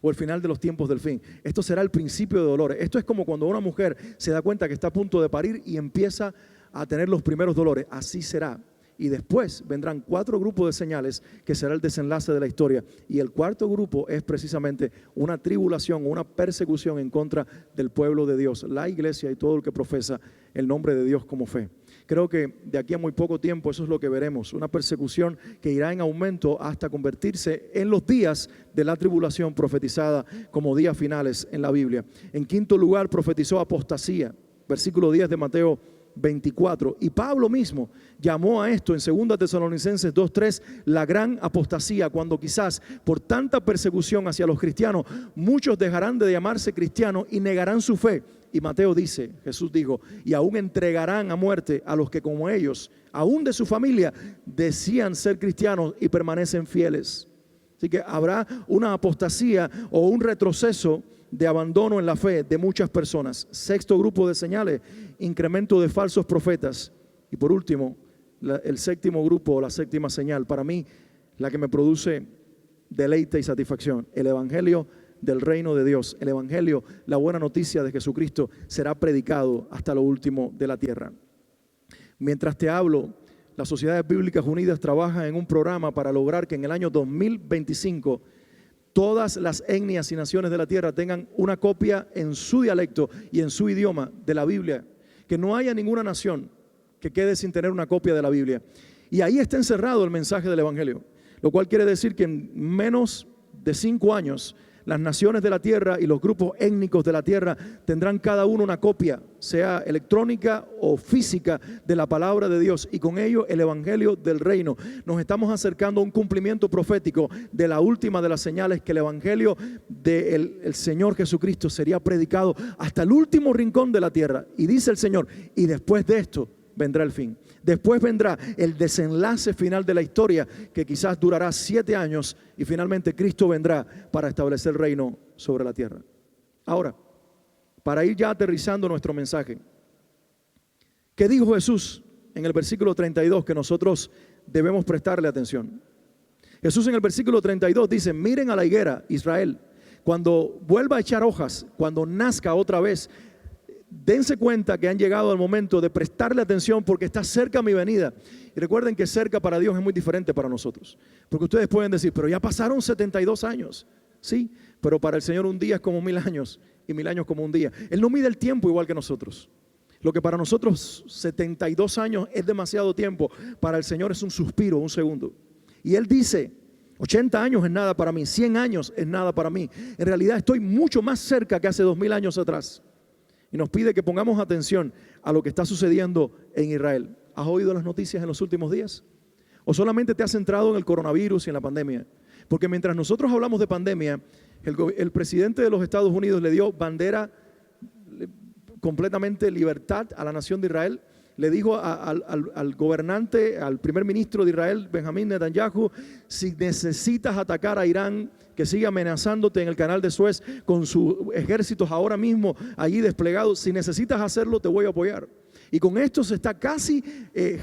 o el final de los tiempos del fin. Esto será el principio de dolores. Esto es como cuando una mujer se da cuenta que está a punto de parir y empieza a tener los primeros dolores. Así será. Y después vendrán 4 grupos de señales que será el desenlace de la historia. Y el cuarto grupo es precisamente una tribulación, una persecución en contra del pueblo de Dios, la iglesia y todo el que profesa el nombre de Dios como fe. Creo que de aquí a muy poco tiempo eso es lo que veremos, una persecución que irá en aumento hasta convertirse en los días de la tribulación profetizada como días finales en la Biblia. En quinto lugar, profetizó apostasía, versículo 10 de Mateo 24, y Pablo mismo llamó a esto en 2 Tesalonicenses 2:3 la gran apostasía, cuando quizás por tanta persecución hacia los cristianos muchos dejarán de llamarse cristianos y negarán su fe. Y Mateo dice, Jesús dijo, y aún entregarán a muerte a los que como ellos, aún de su familia, decían ser cristianos y permanecen fieles. Así que habrá una apostasía o un retroceso de abandono en la fe de muchas personas. Sexto grupo de señales, incremento de falsos profetas. Y por último, el séptimo grupo, la séptima señal, para mí, la que me produce deleite y satisfacción, el evangelio del reino de Dios. El evangelio, la buena noticia de Jesucristo, será predicado hasta lo último de la tierra. Mientras te hablo, las Sociedades Bíblicas Unidas trabajan en un programa para lograr que en el año 2025 todas las etnias y naciones de la tierra tengan una copia en su dialecto y en su idioma de la Biblia. Que no haya ninguna nación que quede sin tener una copia de la Biblia. Y ahí está encerrado el mensaje del evangelio, lo cual quiere decir que en menos de 5 años las naciones de la tierra y los grupos étnicos de la tierra tendrán cada uno una copia, sea electrónica o física, de la palabra de Dios, y con ello el evangelio del reino. Nos estamos acercando a un cumplimiento profético de la última de las señales, que el evangelio del Señor Jesucristo sería predicado hasta el último rincón de la tierra. Y dice el Señor, y después de esto vendrá el fin. Después vendrá el desenlace final de la historia, que quizás durará 7 años, y finalmente Cristo vendrá para establecer el reino sobre la tierra. Ahora, para ir ya aterrizando nuestro mensaje, ¿qué dijo Jesús en el versículo 32 que nosotros debemos prestarle atención? Jesús en el versículo 32 dice, miren a la higuera, Israel, cuando vuelva a echar hojas, cuando nazca otra vez, dense cuenta que han llegado al momento de prestarle atención, porque está cerca mi venida. Y recuerden que cerca para Dios es muy diferente para nosotros, porque ustedes pueden decir, pero ya pasaron 72 años. Sí, pero para el Señor un día es como 1000 años y 1000 años como un día. Él no mide el tiempo igual que nosotros. Lo que para nosotros 72 años es demasiado tiempo, para el Señor es un suspiro, un segundo. Y Él dice, 80 años es nada para mí, 100 años es nada para mí. En realidad estoy mucho más cerca que hace 2000 años atrás. Y nos pide que pongamos atención a lo que está sucediendo en Israel. ¿Has oído las noticias en los últimos días? ¿O solamente te has centrado en el coronavirus y en la pandemia? Porque mientras nosotros hablamos de pandemia, el presidente de los Estados Unidos le dio bandera completamente libertad a la nación de Israel. Le dijo al gobernante, al primer ministro de Israel, Benjamín Netanyahu, si necesitas atacar a Irán, que sigue amenazándote en el canal de Suez con sus ejércitos ahora mismo allí desplegados, si necesitas hacerlo, te voy a apoyar. Y con esto se está casi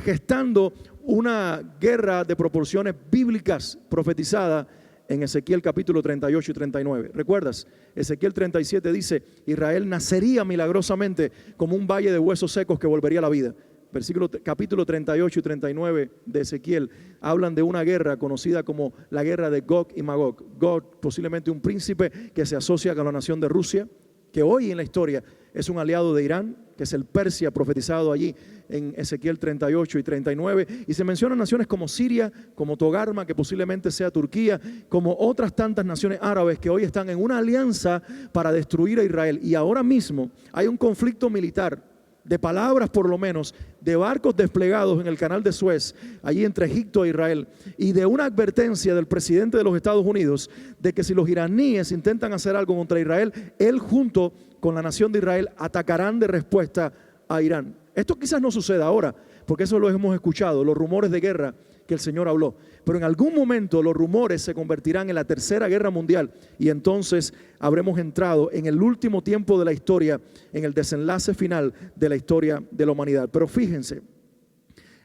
gestando una guerra de proporciones bíblicas profetizada en Ezequiel capítulo 38 y 39. ¿Recuerdas? Ezequiel 37 dice, Israel nacería milagrosamente como un valle de huesos secos que volvería a la vida. capítulo 38 y 39 de Ezequiel hablan de una guerra conocida como la guerra de Gog y Magog. Gog, posiblemente un príncipe que se asocia con la nación de Rusia, que hoy en la historia es un aliado de Irán, que es el Persia profetizado allí en Ezequiel 38 y 39. Y se mencionan naciones como Siria, como Togarma, que posiblemente sea Turquía, como otras tantas naciones árabes que hoy están en una alianza para destruir a Israel. Y ahora mismo hay un conflicto militar, de palabras por lo menos, de barcos desplegados en el canal de Suez, allí entre Egipto e Israel, y de una advertencia del presidente de los Estados Unidos de que si los iraníes intentan hacer algo contra Israel, él junto con la nación de Israel atacarán de respuesta a Irán. Esto quizás no suceda ahora, porque eso lo hemos escuchado, los rumores de guerra que el Señor habló. Pero en algún momento los rumores se convertirán en la tercera guerra mundial y entonces habremos entrado en el último tiempo de la historia, en el desenlace final de la historia de la humanidad. Pero fíjense,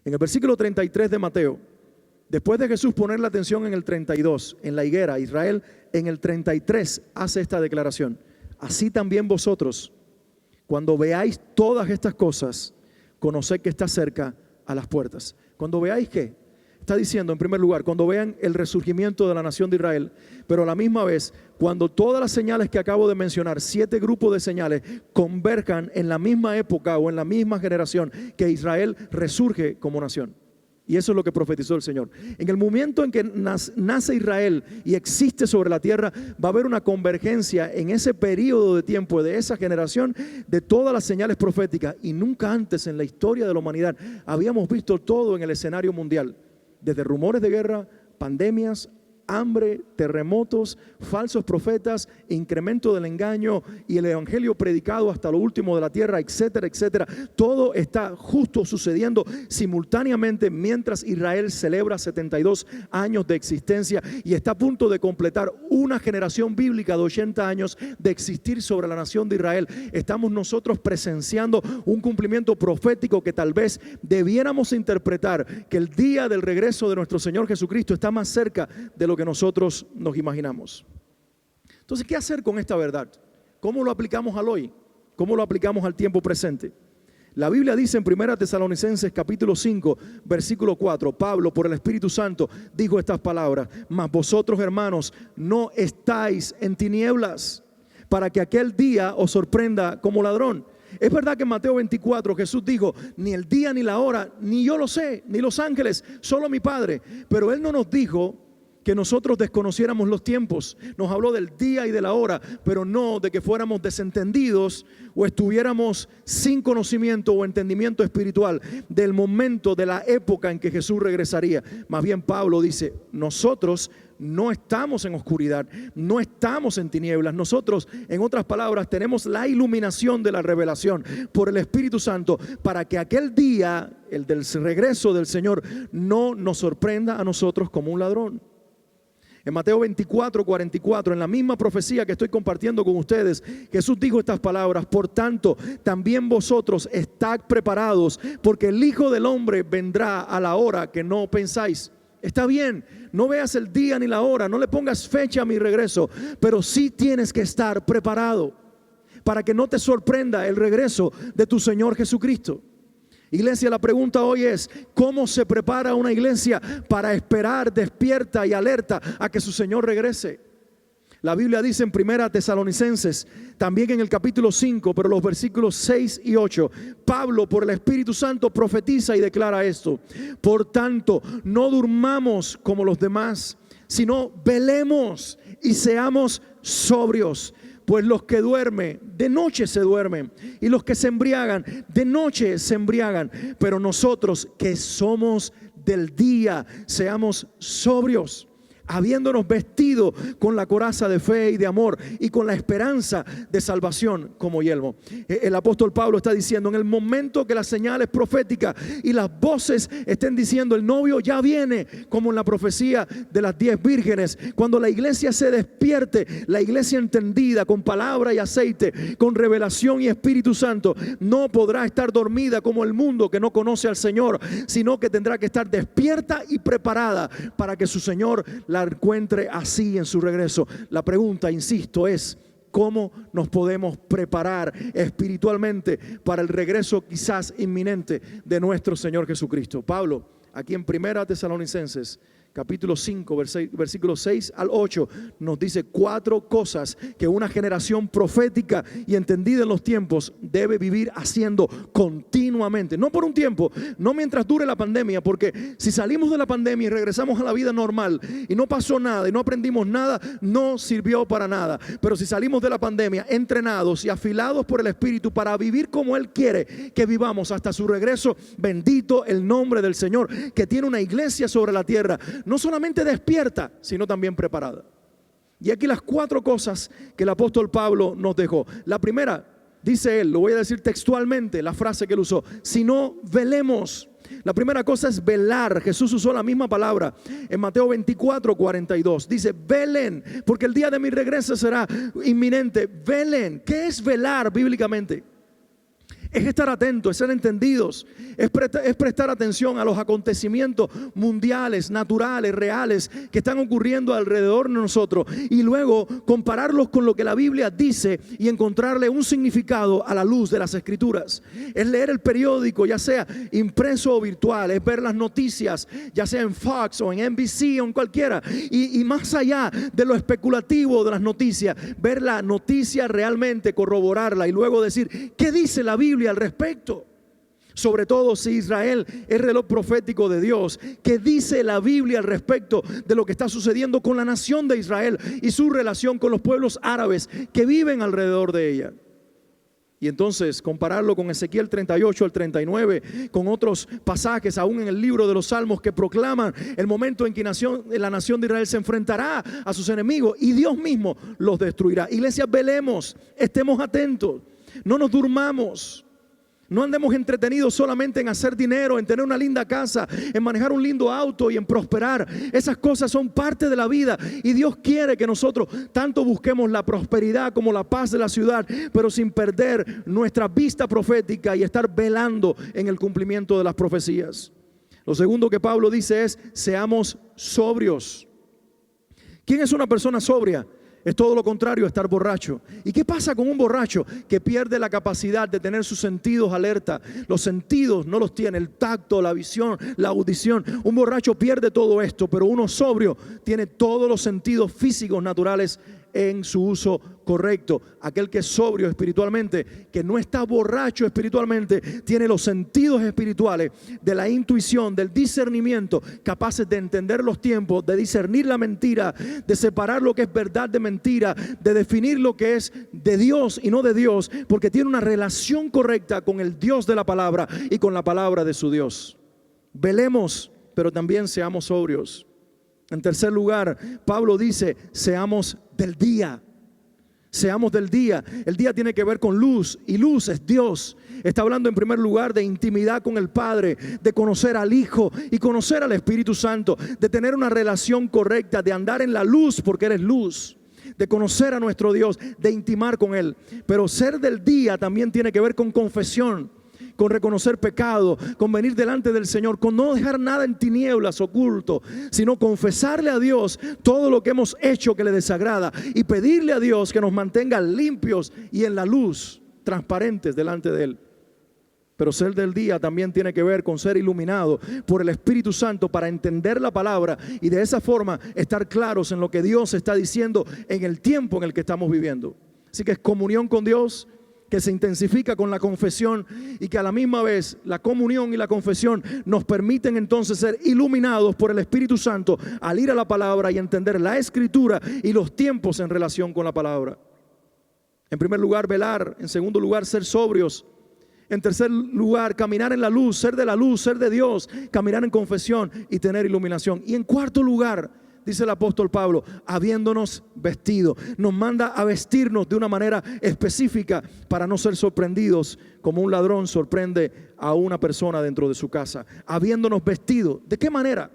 en el versículo 33 de Mateo, después de Jesús poner la atención en el 32, en la higuera, Israel, en el 33 hace esta declaración: así también vosotros, cuando veáis todas estas cosas, conoced que está cerca a las puertas. Cuando veáis, ¿qué? Está diciendo, en primer lugar, cuando vean el resurgimiento de la nación de Israel, pero a la misma vez, cuando todas las señales que acabo de mencionar, 7 grupos de señales, converjan en la misma época o en la misma generación que Israel resurge como nación. Y eso es lo que profetizó el Señor. En el momento en que nace Israel y existe sobre la tierra, va a haber una convergencia en ese periodo de tiempo de esa generación de todas las señales proféticas. Y nunca antes en la historia de la humanidad habíamos visto todo en el escenario mundial. Desde rumores de guerra, pandemias, hambre, terremotos, falsos profetas, incremento del engaño y el evangelio predicado hasta lo último de la tierra, etcétera, etcétera. Todo está justo sucediendo simultáneamente mientras Israel celebra 72 años de existencia y está a punto de completar una generación bíblica de 80 años de existir sobre la nación de Israel. Estamos nosotros presenciando un cumplimiento profético que tal vez debiéramos interpretar que el día del regreso de nuestro Señor Jesucristo está más cerca de lo que nosotros nos imaginamos. Entonces, ¿qué hacer con esta verdad? ¿Cómo lo aplicamos al hoy? ¿Cómo lo aplicamos al tiempo presente? La Biblia dice en 1 Tesalonicenses capítulo 5, versículo 4, Pablo por el Espíritu Santo dijo estas palabras: mas vosotros, hermanos, no estáis en tinieblas, para que aquel día os sorprenda como ladrón. Es verdad que en Mateo 24 Jesús dijo: ni el día ni la hora, ni yo lo sé, ni los ángeles, solo mi Padre. Pero Él no nos dijo que nosotros desconociéramos los tiempos. Nos habló del día y de la hora, pero no de que fuéramos desentendidos o estuviéramos sin conocimiento o entendimiento espiritual del momento, de la época en que Jesús regresaría. Más bien Pablo dice: nosotros no estamos en oscuridad, no estamos en tinieblas. Nosotros, en otras palabras, tenemos la iluminación de la revelación por el Espíritu Santo para que aquel día, el del regreso del Señor, no nos sorprenda a nosotros como un ladrón. En Mateo 24, 44, en la misma profecía que estoy compartiendo con ustedes, Jesús dijo estas palabras: por tanto, también vosotros estad preparados, porque el Hijo del Hombre vendrá a la hora que no pensáis. Está bien, no veas el día ni la hora, no le pongas fecha a mi regreso, pero sí tienes que estar preparado para que no te sorprenda el regreso de tu Señor Jesucristo. Iglesia, la pregunta hoy es: ¿cómo se prepara una iglesia para esperar despierta y alerta a que su Señor regrese? La Biblia dice en 1 Tesalonicenses, también en el capítulo 5, pero los versículos 6 y 8, Pablo por el Espíritu Santo profetiza y declara esto: por tanto, no durmamos como los demás, sino velemos y seamos sobrios. Pues los que duermen, de noche se duermen, y los que se embriagan, de noche se embriagan. Pero nosotros que somos del día, seamos sobrios, habiéndonos vestido con la coraza de fe y de amor y con la esperanza de salvación como yelmo. El apóstol Pablo está diciendo: en el momento que las señales proféticas y las voces estén diciendo el novio ya viene, como en la profecía de las 10 vírgenes, cuando la iglesia se despierte, la iglesia entendida con palabra y aceite, con revelación y Espíritu Santo, no podrá estar dormida como el mundo que no conoce al Señor, sino que tendrá que estar despierta y preparada para que su Señor la encuentre así en su regreso. La pregunta, insisto, es: cómo nos podemos preparar espiritualmente para el regreso quizás inminente de nuestro Señor Jesucristo. Pablo, aquí en 1 Tesalonicenses, capítulo 5, versículos 6 al 8, nos dice 4 cosas que una generación profética y entendida en los tiempos debe vivir haciendo continuamente. No por un tiempo, no mientras dure la pandemia, porque si salimos de la pandemia y regresamos a la vida normal y no pasó nada y no aprendimos nada, no sirvió para nada. Pero si salimos de la pandemia entrenados y afilados por el Espíritu para vivir como Él quiere que vivamos hasta su regreso, bendito el nombre del Señor, que tiene una iglesia sobre la tierra, no solamente despierta, sino también preparada. Y aquí las 4 cosas que el apóstol Pablo nos dejó. La primera, dice él, lo voy a decir textualmente, la frase que él usó: si no, velemos. La primera cosa es velar. Jesús usó la misma palabra en Mateo 24:42. Dice, velen, porque el día de mi regreso será inminente. Velen. ¿Qué es velar bíblicamente? Es estar atentos, es ser entendidos, es prestar atención a los acontecimientos mundiales, naturales, reales que están ocurriendo alrededor de nosotros, y luego compararlos con lo que la Biblia dice y encontrarle un significado a la luz de las Escrituras. Es leer el periódico, ya sea impreso o virtual, es ver las noticias, ya sea en Fox o en NBC o en cualquiera, y más allá de lo especulativo de las noticias, ver la noticia realmente, corroborarla y luego decir, ¿qué dice la Biblia al respecto? Sobre todo si Israel es reloj profético de Dios, ¿qué dice la Biblia al respecto de lo que está sucediendo con la nación de Israel y su relación con los pueblos árabes que viven alrededor de ella? Y entonces compararlo con Ezequiel 38 al 39, con otros pasajes aún en el libro de los Salmos que proclaman el momento en que la nación de Israel se enfrentará a sus enemigos y Dios mismo los destruirá. Iglesia, velemos, estemos atentos, no nos durmamos. No andemos entretenidos solamente en hacer dinero, en tener una linda casa, en manejar un lindo auto y en prosperar. Esas cosas son parte de la vida y Dios quiere que nosotros tanto busquemos la prosperidad como la paz de la ciudad, pero sin perder nuestra vista profética y estar velando en el cumplimiento de las profecías. Lo segundo que Pablo dice es, seamos sobrios. ¿Quién es una persona sobria? Es todo lo contrario a estar borracho. ¿Y qué pasa con un borracho? Que pierde la capacidad de tener sus sentidos alerta. Los sentidos no los tiene, el tacto, la visión, la audición. Un borracho pierde todo esto, pero uno sobrio tiene todos los sentidos físicos naturales en su uso correcto. Aquel que es sobrio espiritualmente, que no está borracho espiritualmente, tiene los sentidos espirituales de la intuición, del discernimiento, capaces de entender los tiempos, de discernir la mentira, de separar lo que es verdad de mentira, de definir lo que es de Dios y no de Dios, porque tiene una relación correcta con el Dios de la palabra y con la palabra de su Dios. Velemos, pero también seamos sobrios. En tercer lugar, Pablo dice, seamos del día. Seamos del día. El día tiene que ver con luz, y luz es Dios. Está hablando en primer lugar de intimidad con el Padre, de conocer al Hijo y conocer al Espíritu Santo, de tener una relación correcta, de andar en la luz porque Él es luz, de conocer a nuestro Dios, de intimar con Él. Pero ser del día también tiene que ver con confesión, con reconocer pecado, con venir delante del Señor, con no dejar nada en tinieblas oculto, sino confesarle a Dios todo lo que hemos hecho que le desagrada y pedirle a Dios que nos mantenga limpios y en la luz, transparentes delante de Él. Pero ser del día también tiene que ver con ser iluminado por el Espíritu Santo para entender la palabra y de esa forma estar claros en lo que Dios está diciendo en el tiempo en el que estamos viviendo. Así que es comunión con Dios, que se intensifica con la confesión y que a la misma vez la comunión y la confesión nos permiten entonces ser iluminados por el Espíritu Santo al ir a la palabra y entender la Escritura y los tiempos en relación con la palabra. En primer lugar, velar. En segundo lugar, ser sobrios. En tercer lugar, caminar en la luz, ser de la luz, ser de Dios, caminar en confesión y tener iluminación. Y en cuarto lugar, dice el apóstol Pablo, habiéndonos vestido. Nos manda a vestirnos de una manera específica para no ser sorprendidos como un ladrón sorprende a una persona dentro de su casa. Habiéndonos vestido. ¿De qué manera?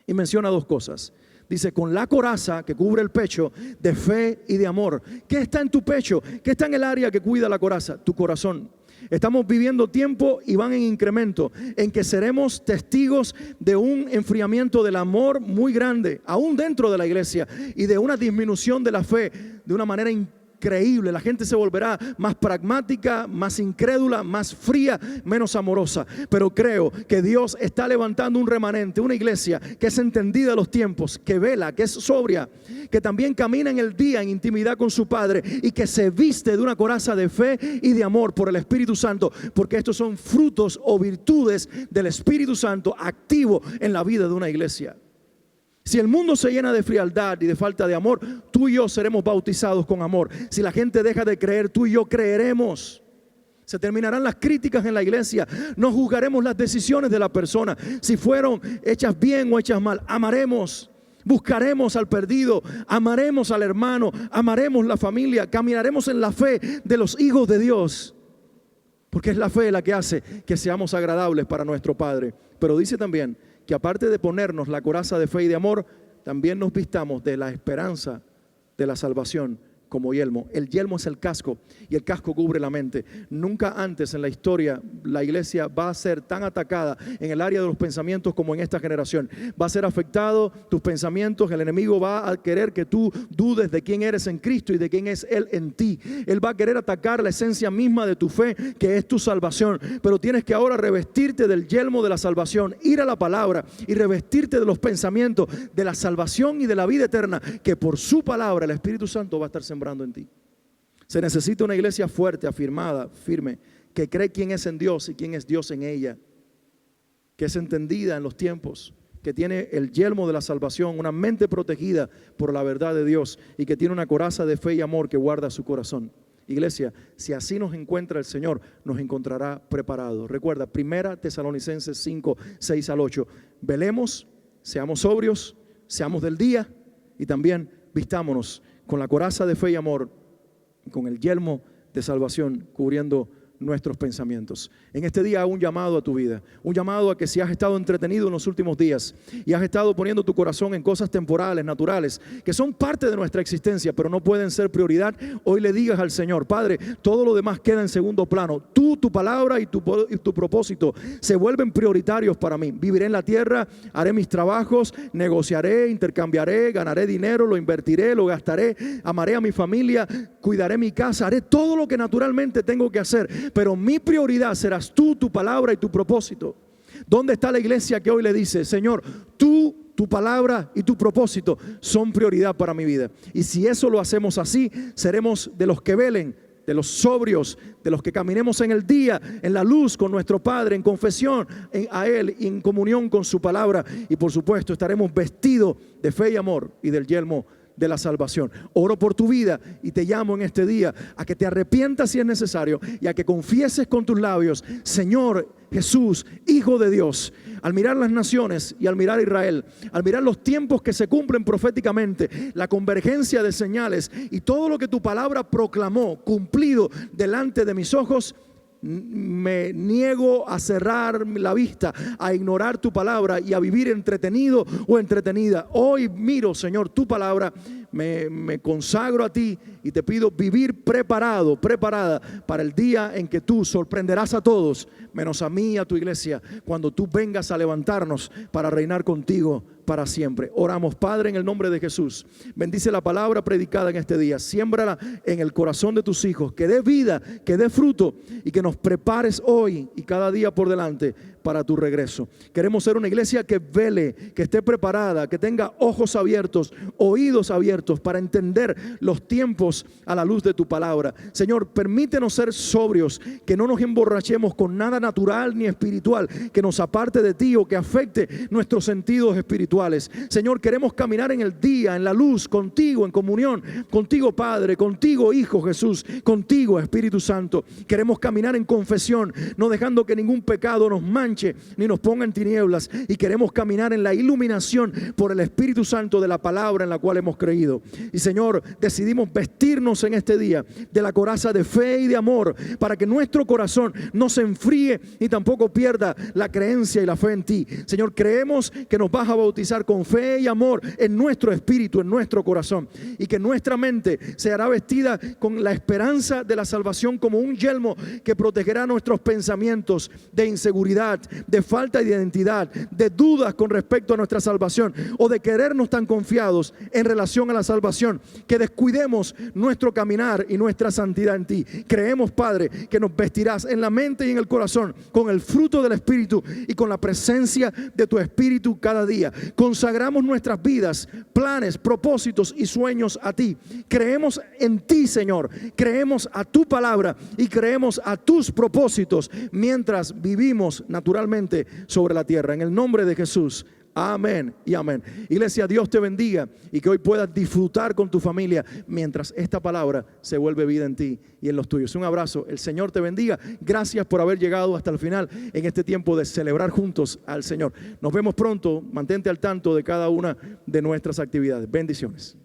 Y menciona dos cosas. Dice, con la coraza que cubre el pecho de fe y de amor. ¿Qué está en tu pecho? ¿Qué está en el área que cuida la coraza? Tu corazón. Estamos viviendo tiempo y van en incremento en que seremos testigos de un enfriamiento del amor muy grande, aún dentro de la iglesia, y de una disminución de la fe de una manera increíble. La gente se volverá más pragmática, más incrédula, más fría, menos amorosa. Pero creo que Dios está levantando un remanente, una iglesia que es entendida de los tiempos, que vela, que es sobria, que también camina en el día en intimidad con su Padre y que se viste de una coraza de fe y de amor por el Espíritu Santo, porque estos son frutos o virtudes del Espíritu Santo activo en la vida de una iglesia. Si el mundo se llena de frialdad y de falta de amor, tú y yo seremos bautizados con amor. Si la gente deja de creer, tú y yo creeremos. Se terminarán las críticas en la iglesia. No juzgaremos las decisiones de la persona, si fueron hechas bien o hechas mal. Amaremos, buscaremos al perdido, amaremos al hermano, amaremos la familia, caminaremos en la fe de los hijos de Dios. Porque es la fe la que hace que seamos agradables para nuestro Padre. Pero dice también que aparte de ponernos la coraza de fe y de amor, también nos vistamos de la esperanza de la salvación como yelmo. El yelmo es el casco y el casco cubre la mente. Nunca antes en la historia la iglesia va a ser tan atacada en el área de los pensamientos como en esta generación. Va a ser afectado tus pensamientos. El enemigo va a querer que tú dudes de quién eres en Cristo y de quién es Él en ti. Él va a querer atacar la esencia misma de tu fe, que es tu salvación. Pero tienes que ahora revestirte del yelmo de la salvación, ir a la palabra y revestirte de los pensamientos de la salvación y de la vida eterna, que por su palabra el Espíritu Santo va a estar sembrando en ti. Se necesita una iglesia fuerte, afirmada, firme, que cree quién es en Dios y quién es Dios en ella, que es entendida en los tiempos, que tiene el yelmo de la salvación, una mente protegida por la verdad de Dios y que tiene una coraza de fe y amor que guarda su corazón. Iglesia, si así nos encuentra el Señor, nos encontrará preparados. Recuerda, 1 Tesalonicenses 5, 6 al 8. Velemos, seamos sobrios, seamos del día y también vistámonos con la coraza de fe y amor, con el yelmo de salvación cubriendo nuestros pensamientos. En este día hago un llamado a tu vida, un llamado a que si has estado entretenido en los últimos días y has estado poniendo tu corazón en cosas temporales, naturales, que son parte de nuestra existencia, pero no pueden ser prioridad, hoy le digas al Señor: Padre, todo lo demás queda en segundo plano. Tú, tu palabra y tu propósito se vuelven prioritarios para mí. Viviré en la tierra, haré mis trabajos, negociaré, intercambiaré, ganaré dinero, lo invertiré, lo gastaré, amaré a mi familia, cuidaré mi casa, haré todo lo que naturalmente tengo que hacer. Pero mi prioridad serás tú, tu palabra y tu propósito. ¿Dónde está la iglesia que hoy le dice: Señor, tú, tu palabra y tu propósito son prioridad para mi vida? Y si eso lo hacemos así, seremos de los que velen, de los sobrios, de los que caminemos en el día, en la luz con nuestro Padre, en confesión a Él y en comunión con su palabra. Y por supuesto estaremos vestidos de fe y amor y del yelmo de la salvación. Oro por tu vida y te llamo en este día a que te arrepientas si es necesario y a que confieses con tus labios: Señor Jesús, Hijo de Dios. Al mirar las naciones y al mirar Israel, al mirar los tiempos que se cumplen proféticamente, la convergencia de señales y todo lo que tu palabra proclamó cumplido delante de mis ojos, me niego a cerrar la vista, a ignorar tu palabra y a vivir entretenido o entretenida. Hoy miro, Señor, tu palabra, me consagro a ti y te pido vivir preparado, preparada para el día en que tú sorprenderás a todos, menos a mí y a tu iglesia, cuando tú vengas a levantarnos para reinar contigo para siempre. Oramos, Padre, en el nombre de Jesús. Bendice la palabra predicada en este día. Siémbrala en el corazón de tus hijos. Que dé vida, que dé fruto y que nos prepares hoy y cada día por delante para tu regreso. Queremos ser una iglesia que vele, que esté preparada, que tenga ojos abiertos, oídos abiertos para entender los tiempos a la luz de tu palabra. Señor, permítenos ser sobrios, que no nos emborrachemos con nada natural ni espiritual que nos aparte de ti o que afecte nuestros sentidos espirituales. Señor, queremos caminar en el día, en la luz, contigo, en comunión, contigo Padre, contigo Hijo Jesús, contigo Espíritu Santo. Queremos caminar en confesión, no dejando que ningún pecado nos manche ni nos ponga en tinieblas, y queremos caminar en la iluminación por el Espíritu Santo de la palabra en la cual hemos creído. Y Señor, decidimos vestirnos en este día de la coraza de fe y de amor para que nuestro corazón no se enfríe enfríe ni tampoco pierda la creencia y la fe en ti. Señor, creemos que nos vas a bautizar con fe y amor en nuestro espíritu, en nuestro corazón, y que nuestra mente se hará vestida con la esperanza de la salvación como un yelmo que protegerá nuestros pensamientos de inseguridad, de falta de identidad, de dudas con respecto a nuestra salvación o de querernos tan confiados en relación a la salvación que descuidemos nuestro caminar y nuestra santidad en ti. Creemos, Padre, que nos vestirás en la mente y en el corazón con el fruto del Espíritu y con la presencia de tu Espíritu cada día. Consagramos nuestras vidas, planes, propósitos y sueños a ti. Creemos en ti, Señor. Creemos a tu palabra y creemos a tus propósitos mientras vivimos naturalmente sobre la tierra. En el nombre de Jesús. Amén y amén. Iglesia, Dios te bendiga y que hoy puedas disfrutar con tu familia mientras esta palabra se vuelve vida en ti y en los tuyos. Un abrazo, el Señor te bendiga. Gracias por haber llegado hasta el final en este tiempo de celebrar juntos al Señor. Nos vemos pronto, mantente al tanto de cada una de nuestras actividades. Bendiciones.